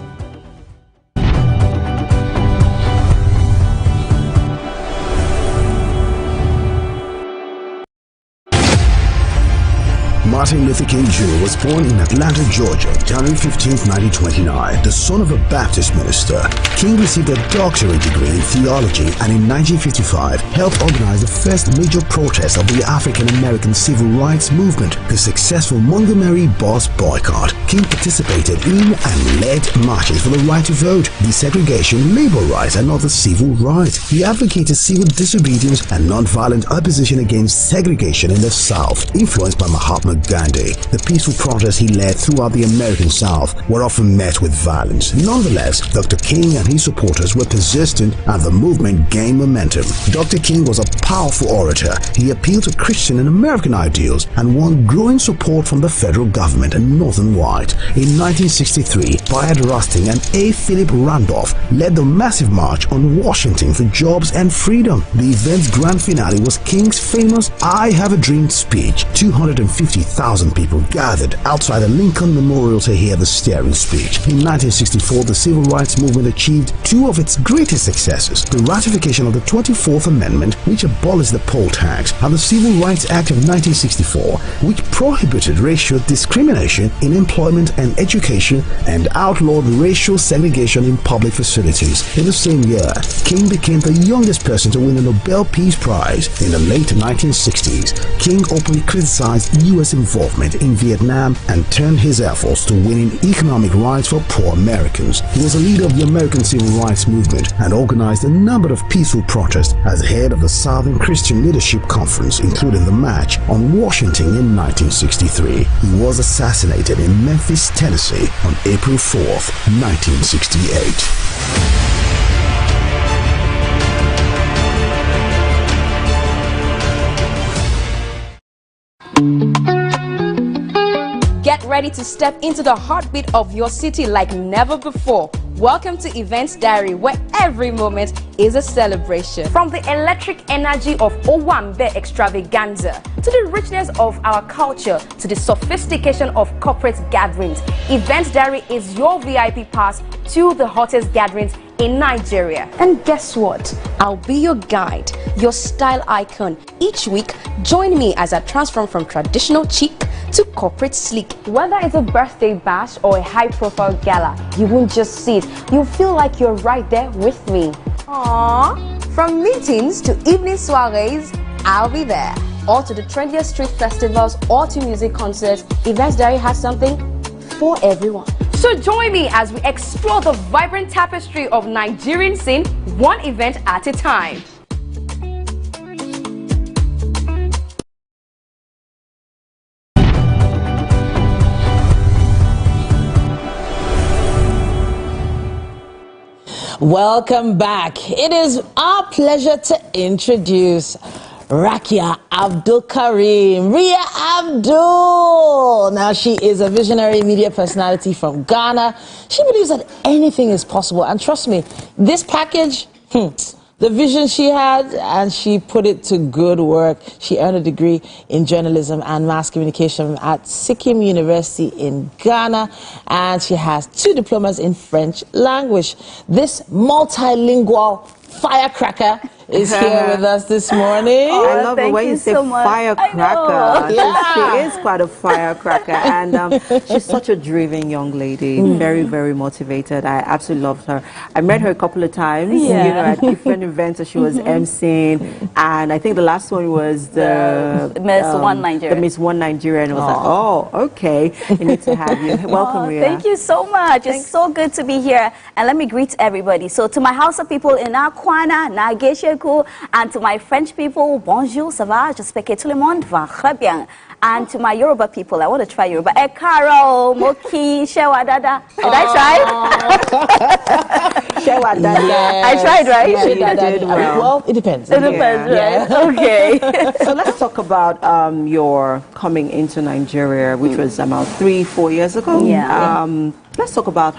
Martin Luther King Jr. was born in Atlanta, Georgia, January 15, 1929. The son of a Baptist minister, King received a doctorate degree in theology and in 1955 helped organize the first major protest of the African American civil rights movement, the successful Montgomery bus boycott. King participated in and led marches for the right to vote, desegregation, labor rights, and other civil rights. He advocated civil disobedience and nonviolent opposition against segregation in the South, influenced by Mahatma Gandhi. The peaceful protests he led throughout the American South were often met with violence. Nonetheless, Dr. King and his supporters were persistent and the movement gained momentum. Dr. King was a powerful orator. He appealed to Christian and American ideals and won growing support from the federal government and Northern White. In 1963, Bayard Rustin and A. Philip Randolph led the massive march on Washington for jobs and freedom. The event's grand finale was King's famous I Have a Dream speech. 250,000 people gathered outside the Lincoln Memorial to hear the stirring speech. In 1964, the civil rights movement achieved two of its greatest successes: the ratification of the 24th Amendment, which abolished the poll tax, and the Civil Rights Act of 1964, which prohibited racial discrimination in employment and education and outlawed racial segregation in public facilities. In the same year, King became the youngest person to win the Nobel Peace Prize. In the late 1960s, King openly criticized U.S. involvement in Vietnam and turned his efforts to winning economic rights for poor Americans. He was a leader of the American Civil Rights Movement and organized a number of peaceful protests as head of the Southern Christian Leadership Conference, including the March on Washington in 1963. He was assassinated in Memphis, Tennessee on April 4th, 1968. Get ready to step into the heartbeat of your city like never before. Welcome to Events Diary, where every moment is a celebration. From the electric energy of Owambe extravaganza to the richness of our culture to the sophistication of corporate gatherings, Events Diary is your VIP pass to the hottest gatherings in Nigeria. And guess what? I'll be your guide, your style icon. Each week, join me as I transform from traditional chic to corporate sleek. Whether it's a birthday bash or a high-profile gala, you won't just see it. You'll feel like you're right there with me. Aww. From meetings to evening soirees, I'll be there. Or to the trendiest street festivals or to music concerts, Events Diary has something for everyone. So join me as we explore the vibrant tapestry of Nigerian scene, one event at a time. Welcome back. It is our pleasure to introduce Rakia Abdul Karim, Ria Abdul. Now, she is a visionary media personality from Ghana. She believes that anything is possible. And trust me, this package, the vision she had, and she put it to good work. She earned a degree in journalism and mass communication at Sikkim University in Ghana, and she has 2 diplomas in French language. This multilingual firecracker is here with us this morning. Oh, I love the way you say firecracker. Yeah. She is quite a firecracker, and she's such a driven young lady, very, very motivated. I absolutely love her. I met her a couple of times, you know, at different events that she was emceeing, and I think the last one was the Miss One Nigeria. The Miss One Nigeria, and I was like, oh, okay, we need to have you. Welcome, Ria. Thank you so much. It's so good to be here, and let me greet everybody. So to my Hausa people in Akwana, Nageshe, and to my French people, bonjour, ça va, j'espère que tout le monde va très bien. And to my Yoruba people, I want to try Yoruba. Ekaro, Moki, Shewadada. Did I try? Shewadada. Yes. I tried, right? Yeah, you did well, it depends. It depends, right? Okay. So let's talk about your coming into Nigeria, which was about 3-4 years ago. Yeah. Let's talk about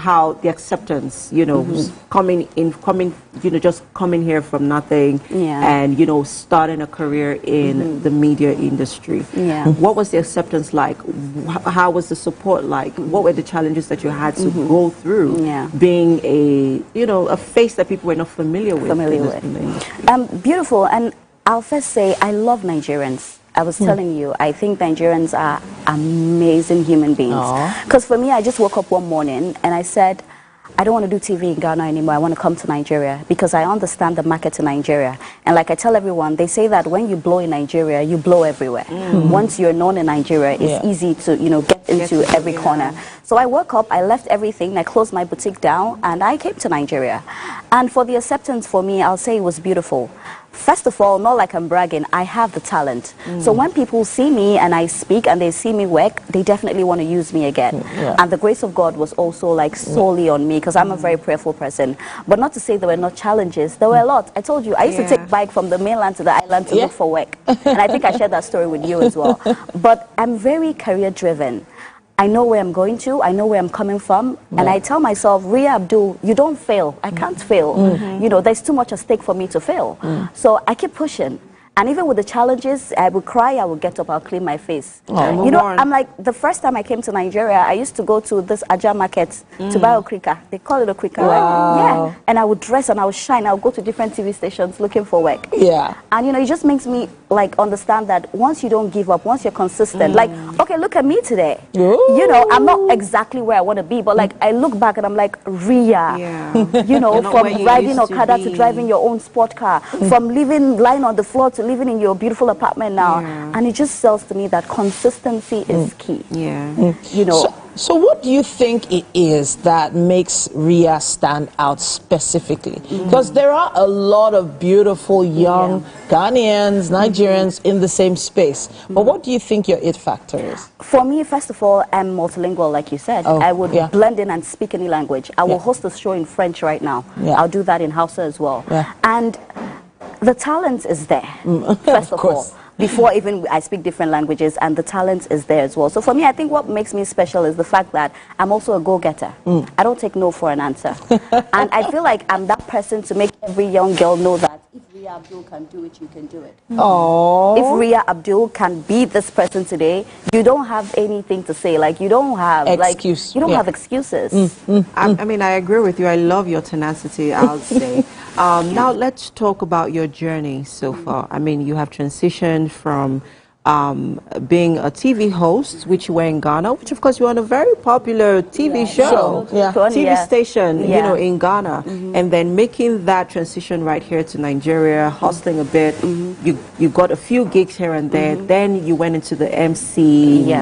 how the acceptance, you know, coming, you know, just coming here from nothing and, you know, starting a career in the media industry. Yeah. What was the acceptance like? How was the support like? What were the challenges that you had to go through being a, you know, a face that people were not familiar with? Beautiful. And I'll first say I love Nigerians. I was telling you, I think Nigerians are amazing human beings. Because for me, I just woke up one morning and I said, I don't want to do TV in Ghana anymore. I want to come to Nigeria because I understand the market in Nigeria. And like I tell everyone, they say that when you blow in Nigeria, you blow everywhere. Once you're known in Nigeria, it's easy to, you know, get into every corner. So I woke up, I left everything, I closed my boutique down, and I came to Nigeria. And for the acceptance for me, I'll say it was beautiful. First of all, not like I'm bragging, I have the talent. So when people see me and I speak and they see me work, they definitely want to use me again. And the grace of God was also like solely on me because I'm a very prayerful person. But not to say there were not challenges, there were a lot. I told you, I used to take bike from the mainland to the island to look for work. And I think I shared that story with you as well. But I'm very career driven. I know where I'm going to, I know where I'm coming from, and I tell myself, Ria Abdul, you don't fail. I can't fail. You know, there's too much at stake for me to fail. So I keep pushing. And even with the challenges, I would cry, I would get up, I'll clean my face. You know, I'm like, the first time I came to Nigeria, I used to go to this Aja market to buy a krika. They call it a krika, right? Yeah. And I would dress and I would shine. I would go to different TV stations looking for work. And, you know, it just makes me, like, understand that once you don't give up, once you're consistent, like, okay, look at me today. You know, I'm not exactly where I want to be, but, like, I look back and I'm like, Ria. You know, from riding Okada to driving your own sport car, from lying on the floor to living in your beautiful apartment now. And it just tells to me that consistency is key. You know. So what do you think it is that makes Ria stand out specifically? Because there are a lot of beautiful young Ghanaians, Nigerians in the same space. But what do you think your it factor is? For me, first of all, I'm multilingual, like you said. I would blend in and speak any language. I will host a show in French right now. I'll do that in Hausa as well. And the talent is there, first of all. Before even I speak different languages, and the talent is there as well. So for me, I think what makes me special is the fact that I'm also a go-getter. I don't take no for an answer. And I feel like I'm that person to make every young girl know that if Ria Abdul can do it, you can do it. If Ria Abdul can be this person today, you don't have anything to say. Like, you don't have excuse. Like, you don't have excuses. I mean, I agree with you. I love your tenacity, I'll say. Now let's talk about your journey so far. I mean, you have transitioned from being a TV host, which you were in Ghana, which of course you're on a very popular TV show, TV station, you know, in Ghana, and then making that transition right here to Nigeria, hustling a bit. You got a few gigs here and there. Then you went into the MC.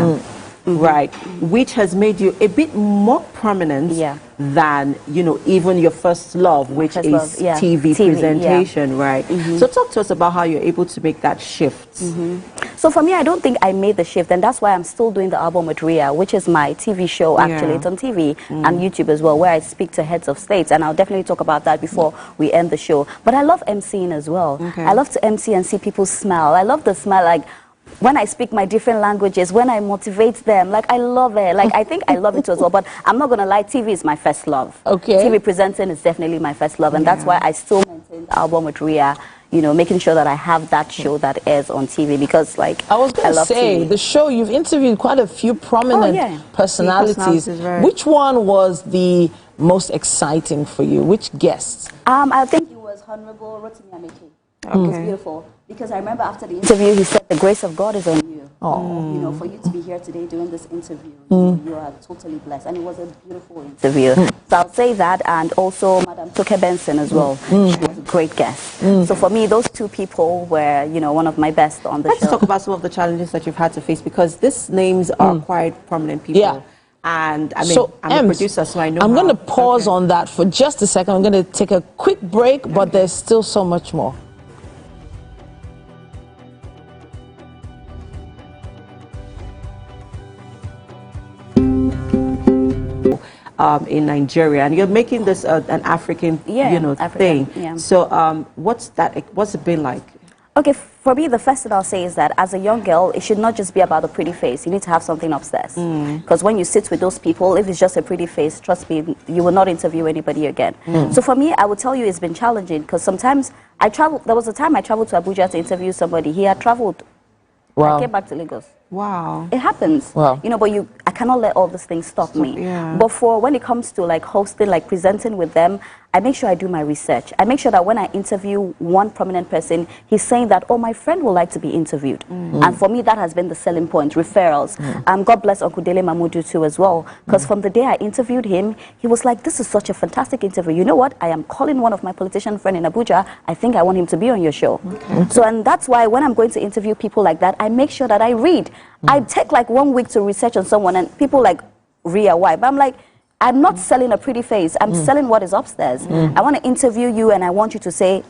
Right, which has made you a bit more prominent than, you know, even your first love, which is TV presentation, right? So talk to us about how you're able to make that shift. So for me, I don't think I made the shift, and that's why I'm still doing the album with Ria, which is my TV show, actually. It's on TV and YouTube as well, where I speak to heads of states, and I'll definitely talk about that before we end the show. But I love MCing as well. I love to MC and see people smile. I love the smile, like, when I speak my different languages, when I motivate them, like, I love it. Like, I think I love it as well, but I'm not going to lie, TV is my first love. TV presenting is definitely my first love, and that's why I still maintain the album with Ria, you know, making sure that I have that show that airs on TV, because, like, I was going to say, the show, you've interviewed quite a few prominent personalities. Which one was the most exciting for you? Which guests? I think it was Honorable Rotimi Ameke. It was beautiful, because I remember after the interview, he said, the grace of God is on you. You know, for you to be here today doing this interview, you are totally blessed. And it was a beautiful interview. So I'll say that, and also Madam Toke Benson as well. She was a great guest. So for me, those two people were, you know, one of my best on the show. Let's talk about some of the challenges that you've had to face, because these names are quite prominent people. And I mean, I'm a producer, so I know. I'm going to pause on that for just a second. I'm going to take a quick break, but there's still so much more. In Nigeria, and you're making this an African, you know, thing. So, what's it been like? Okay, For me, the first thing I'll say is that as a young girl, it should not just be about a pretty face. You need to have something upstairs. Because when you sit with those people, if it's just a pretty face, trust me, you will not interview anybody again. So for me, I would tell you it's been challenging because sometimes there was a time I traveled to Abuja to interview somebody. He had traveled. Wow. I came back to Lagos. Wow. It happens. Wow. You know, but I cannot let all these things stop me. Yeah. But when it comes to like hosting, like presenting with them, I make sure I do my research. I make sure that when I interview one prominent person, he's saying that, oh, my friend would like to be interviewed. And for me, that has been the selling point, referrals. God bless Uncle Dele Mamudu too as well. Because from the day I interviewed him, he was like, this is such a fantastic interview. You know what? I am calling one of my politician friends in Abuja. I think I want him to be on your show. So, and that's why when I'm going to interview people like that, I make sure that I read. I take like 1 week to research on someone and people like, Ria, why? But I'm like, I'm not selling a pretty face. I'm selling what is upstairs. I want to interview you and I want you to say,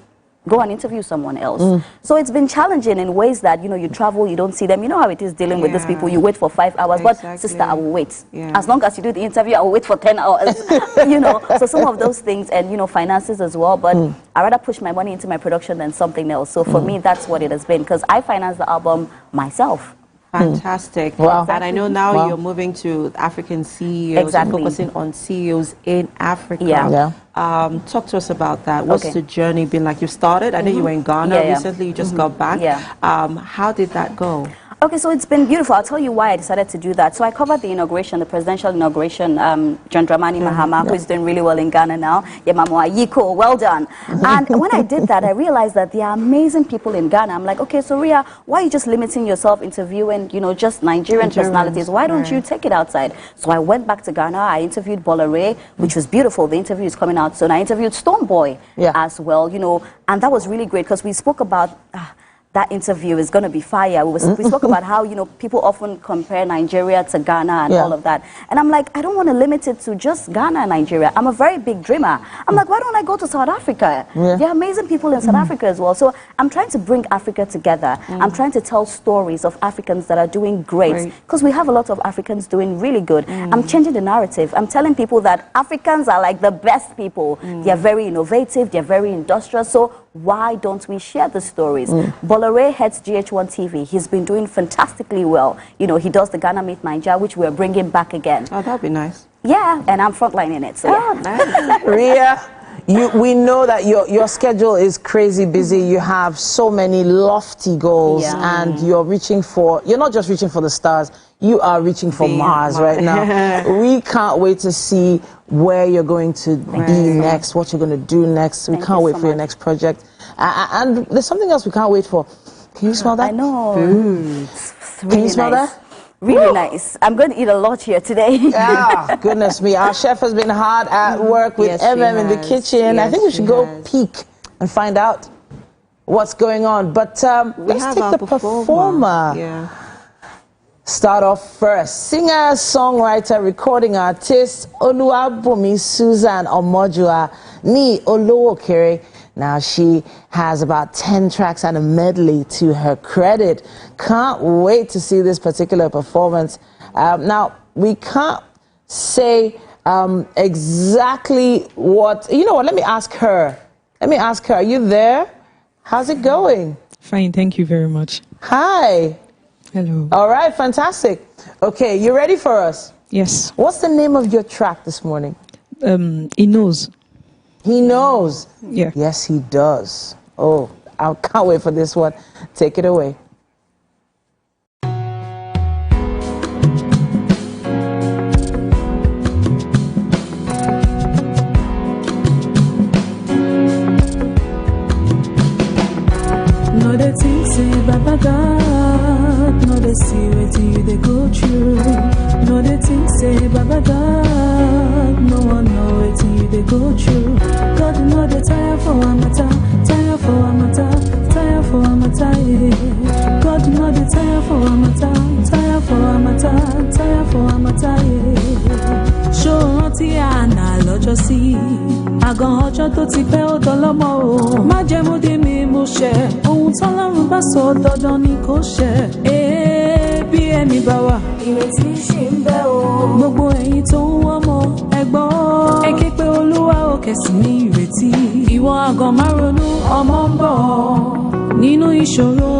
go and interview someone else. So it's been challenging in ways that, you know, you travel, you don't see them. You know how it is dealing with these people. You wait for 5 hours. But sister, I will wait. As long as you do the interview, I will wait for 10 hours. You know, so some of those things and, you know, finances as well. But I rather push my money into my production than something else. So for me, that's what it has been because I financed the album myself. Fantastic. Wow. And I know now you're moving to African CEOs, and focusing on CEOs in Africa. Talk to us about that. What's the journey been like? You started, I know you were in Ghana recently, you just got back. How did that go? Okay, so it's been beautiful. I'll tell you why I decided to do that. So I covered the inauguration, the presidential inauguration, John Dramani Mahama, who is doing really well in Ghana now. Yemamo Ayiko, well done. And when I did that, I realized that there are amazing people in Ghana. I'm like, okay, so Ria, why are you just limiting yourself interviewing, you know, just Nigerian personalities? Why don't you take it outside? So I went back to Ghana. I interviewed Bolare, which was beautiful. The interview is coming out soon. I interviewed Stoneboy as well, you know, and that was really great because we spoke about... that interview is going to be fire. We spoke about how, you know, people often compare Nigeria to Ghana and all of that. And I'm like, I don't want to limit it to just Ghana and Nigeria. I'm a very big dreamer. I'm like, why don't I go to South Africa? There are amazing people in South Africa as well. So I'm trying to bring Africa together. I'm trying to tell stories of Africans that are doing great. Because we have a lot of Africans doing really good. I'm changing the narrative. I'm telling people that Africans are like the best people. They're very innovative. They're very industrious. So why don't we share the stories? Bolare heads GH1 TV. He's been doing fantastically well. You know, he does the Ghana Meet Nigeria, which we're bringing back again. Oh, that'd be nice. Yeah, and I'm frontlining it. So nice. Ria, we know that your schedule is crazy busy. You have so many lofty goals, and you're not just reaching for the stars. You are reaching for Mars right now. We can't wait to see where you're going to be next, what you're going to do next. We can't wait for your next project. And there's something else we can't wait for. Can you smell that? I know. Can you smell that? Really nice. I'm going to eat a lot here today. Goodness me. Our chef has been hard at work with MM in the kitchen. I think we should go peek and find out what's going on. But let's take the performer. Start off first. Singer, songwriter, recording artist, Oluwabumi Susan Omojua Ni Oluokere. Now she has about 10 tracks and a medley to her credit. Can't wait to see this particular performance. Now, we can't say exactly what... You know what? Let me ask her. Are you there? How's it going? Fine, thank you very much. Hi. Hello. All right, fantastic. Okay, you ready for us? Yes. What's the name of your track this morning? He knows. He knows? Yeah. Yes, he does. Oh, I can't wait for this one. Take it away. No, they think say Baba God. No, they see what you they go through. No, they think say Baba God. No one know what you they go through. God know they tire for a matter, tire for a matter, tire for a matter. Yeah. God know they tire for a matter, tire for a matter, tire for a matter. Yeah. Show ti ana lọ́jọ́ sí. Àgàn ọjọ́ tó ti pẹ́ ó dọlọ́mọ o. Má jẹ́ mú dé mi mú ṣẹ. Ohun tọ́lọ́run bá sọ dandan ni kò ṣẹ. Bí ẹ̀mí bá wà. Ìrètí ṣì ń bẹ o. Gbogbo ẹ̀yin tó ń wọ́n mọ ẹgbọ́n. Ẹ ké pe Olúwa ó kẹ̀sì ní ìrètí. Ìwọ àgàn má ronú ọmọ ń bọ̀. nínú ìṣòro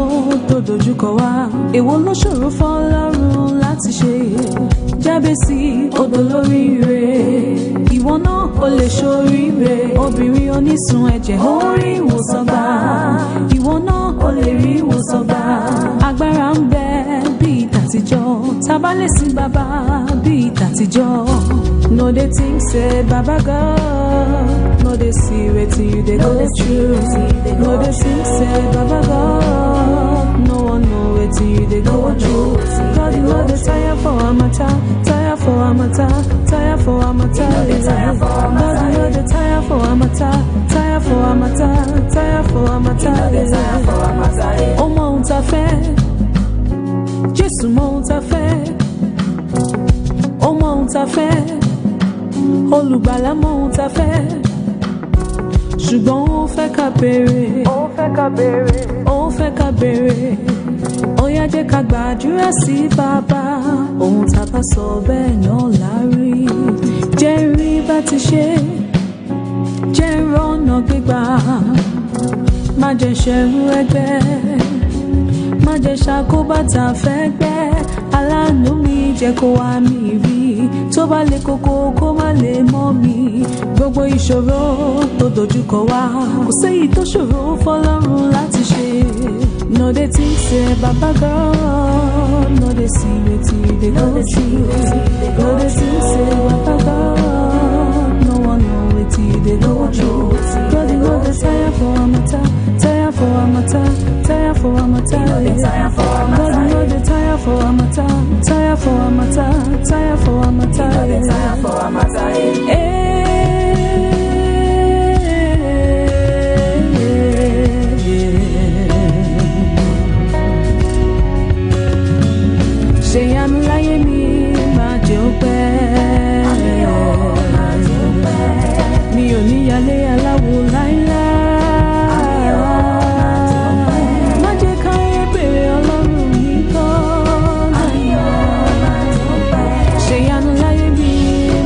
tó dojúkọ wá èwo ló ṣòro fọ́lọ́run láti ṣe Jábésì odò lóríire ìwọ náà ó lè ṣoríire obìnrin onísun ẹ̀jẹ̀ ó rí ìwòsàn gbà ìwọ náà ó lè rí ìwòsàn gbà agbára ń bẹ bí tàtijọ́ tábà lè sin bàbá bí tàtijọ́ no dey think say baba God no dey see wetin you dey go through no dey think say baba God no one know wetin you dey go through God no dey tire for our matter tire for our matter tire for our matter God no dey tire for our matter tire for our matter tire for our matter ó mọ ohun tá fẹ́ Jésù mọ ohun tá fẹ́ ó mọ ohun tá fẹ́ olùgbàlà mọ ohun tá fẹ́ ṣùgbọ́n ó fẹ́ ká béèrè ó fẹ́ ká béèrè ó fẹ́ ká béèrè ó yá jẹ́ ká gbàdúrà sí bàbá ohun tá bá sọ bẹ́ẹ̀ náà lárí jẹ́ rí bá ti ṣe jẹ́ rọ́nà gbígbà má jẹ́ ṣẹ̀rú ẹgbẹ́ má jẹ́ ṣàkóbátà fẹ́ gbẹ́ aláàánú mi jẹ́ kó wá mi rí tó bá lè kókó kó má lè mọ́ mi gbogbo ìṣòro tó dojúkọ wá kò séyìí tó ṣòro fọ́lọ́run láti ṣe no dey think say baba God no dey see wetin you dey go through no dey think say baba God no one know wetin you dey go through God no dey tire for our matter tire for our matter tire for our matter God no dey tire for our matter tire for our matter tire for our matter tire for our matter ṣèyanu láyé mi máa jẹ́ ó pẹ́ mi ò ní yálé aláwo láíláí má jẹ́ káyé bèrè ọlọ́run mi kan ṣèyanu láyé mi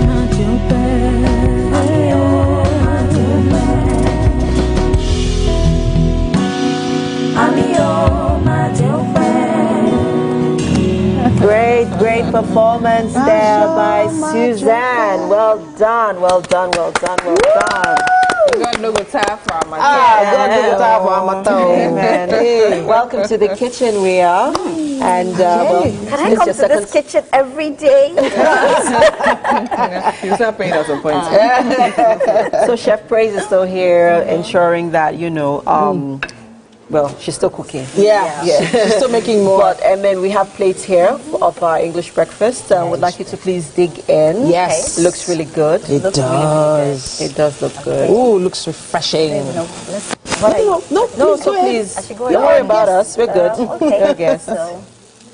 máa jẹ́ ó pẹ́. Great performance there by Suzanne. Well done, well done, well done, well done. God no go tire for our matter. God no go tire for our matter. Amen. Hey. Welcome to the kitchen we are. And well, can I come to this kitchen every day? You start paying at some point. So Chef Praise is still here, ensuring that, you know, well, she's still cooking. Yeah. She's still making more. But, and then we have plates here of our English breakfast. Would like you to please dig in. Yes. It looks really good. It does. It does look good. Ooh, looks refreshing. No, so please, don't worry about us. We're good. Okay.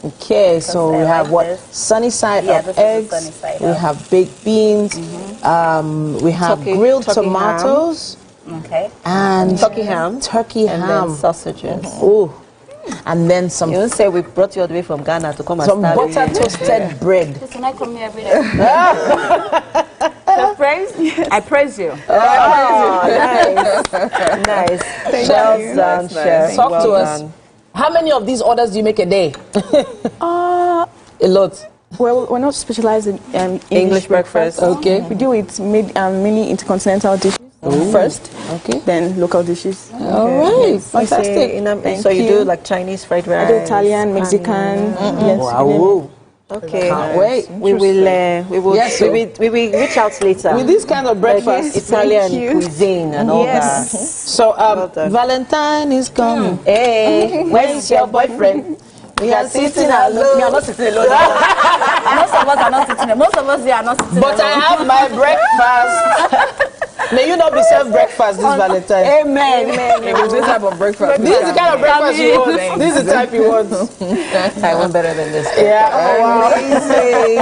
Okay, so we have what? Sunny side of eggs. We have baked beans. We have grilled tomatoes. Okay. And turkey ham. And then sausages. Ooh. And then some. You don't say we brought you all the way from Ghana to come and some butter toasted bread. Can I come here every day? Praise? I praise you. Oh, nice. Well done, Chef. Talk to us. How many of these orders do you make a day? A lot. Well, we're not specialized in English breakfast. Okay. We do it mainly intercontinental dishes first. Okay. Then local dishes. All right. Yes. Fantastic. So you do like Chinese fried rice? I do Italian, Mexican. Yes. Wow. Okay. Can't wait. We will Yes, we will reach out later. With this kind of breakfast. Italian cuisine and all that. So Valentine is coming. Hey, where's your boyfriend? We are sitting alone. We are not sitting alone. Most of us are not sitting. Most of us are not sitting. But I have my breakfast. May you not be served breakfast this Valentine. Amen. This type of breakfast. This is the kind of breakfast you want. This is the type you want. I want better than this. Yeah. Amazing.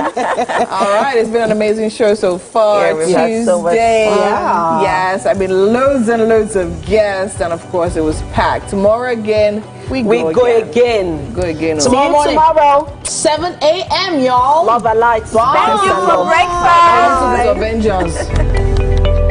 All right, it's been an amazing show so far. Yeah, we've had so much fun. Yeah. Yes, I've been loads and loads of guests, and of course it was packed. Tomorrow again, we go again. Go again. Tomorrow morning. Tomorrow, 7 a.m. y'all. Love and light. Bye. Thank you for breakfast. Avengers.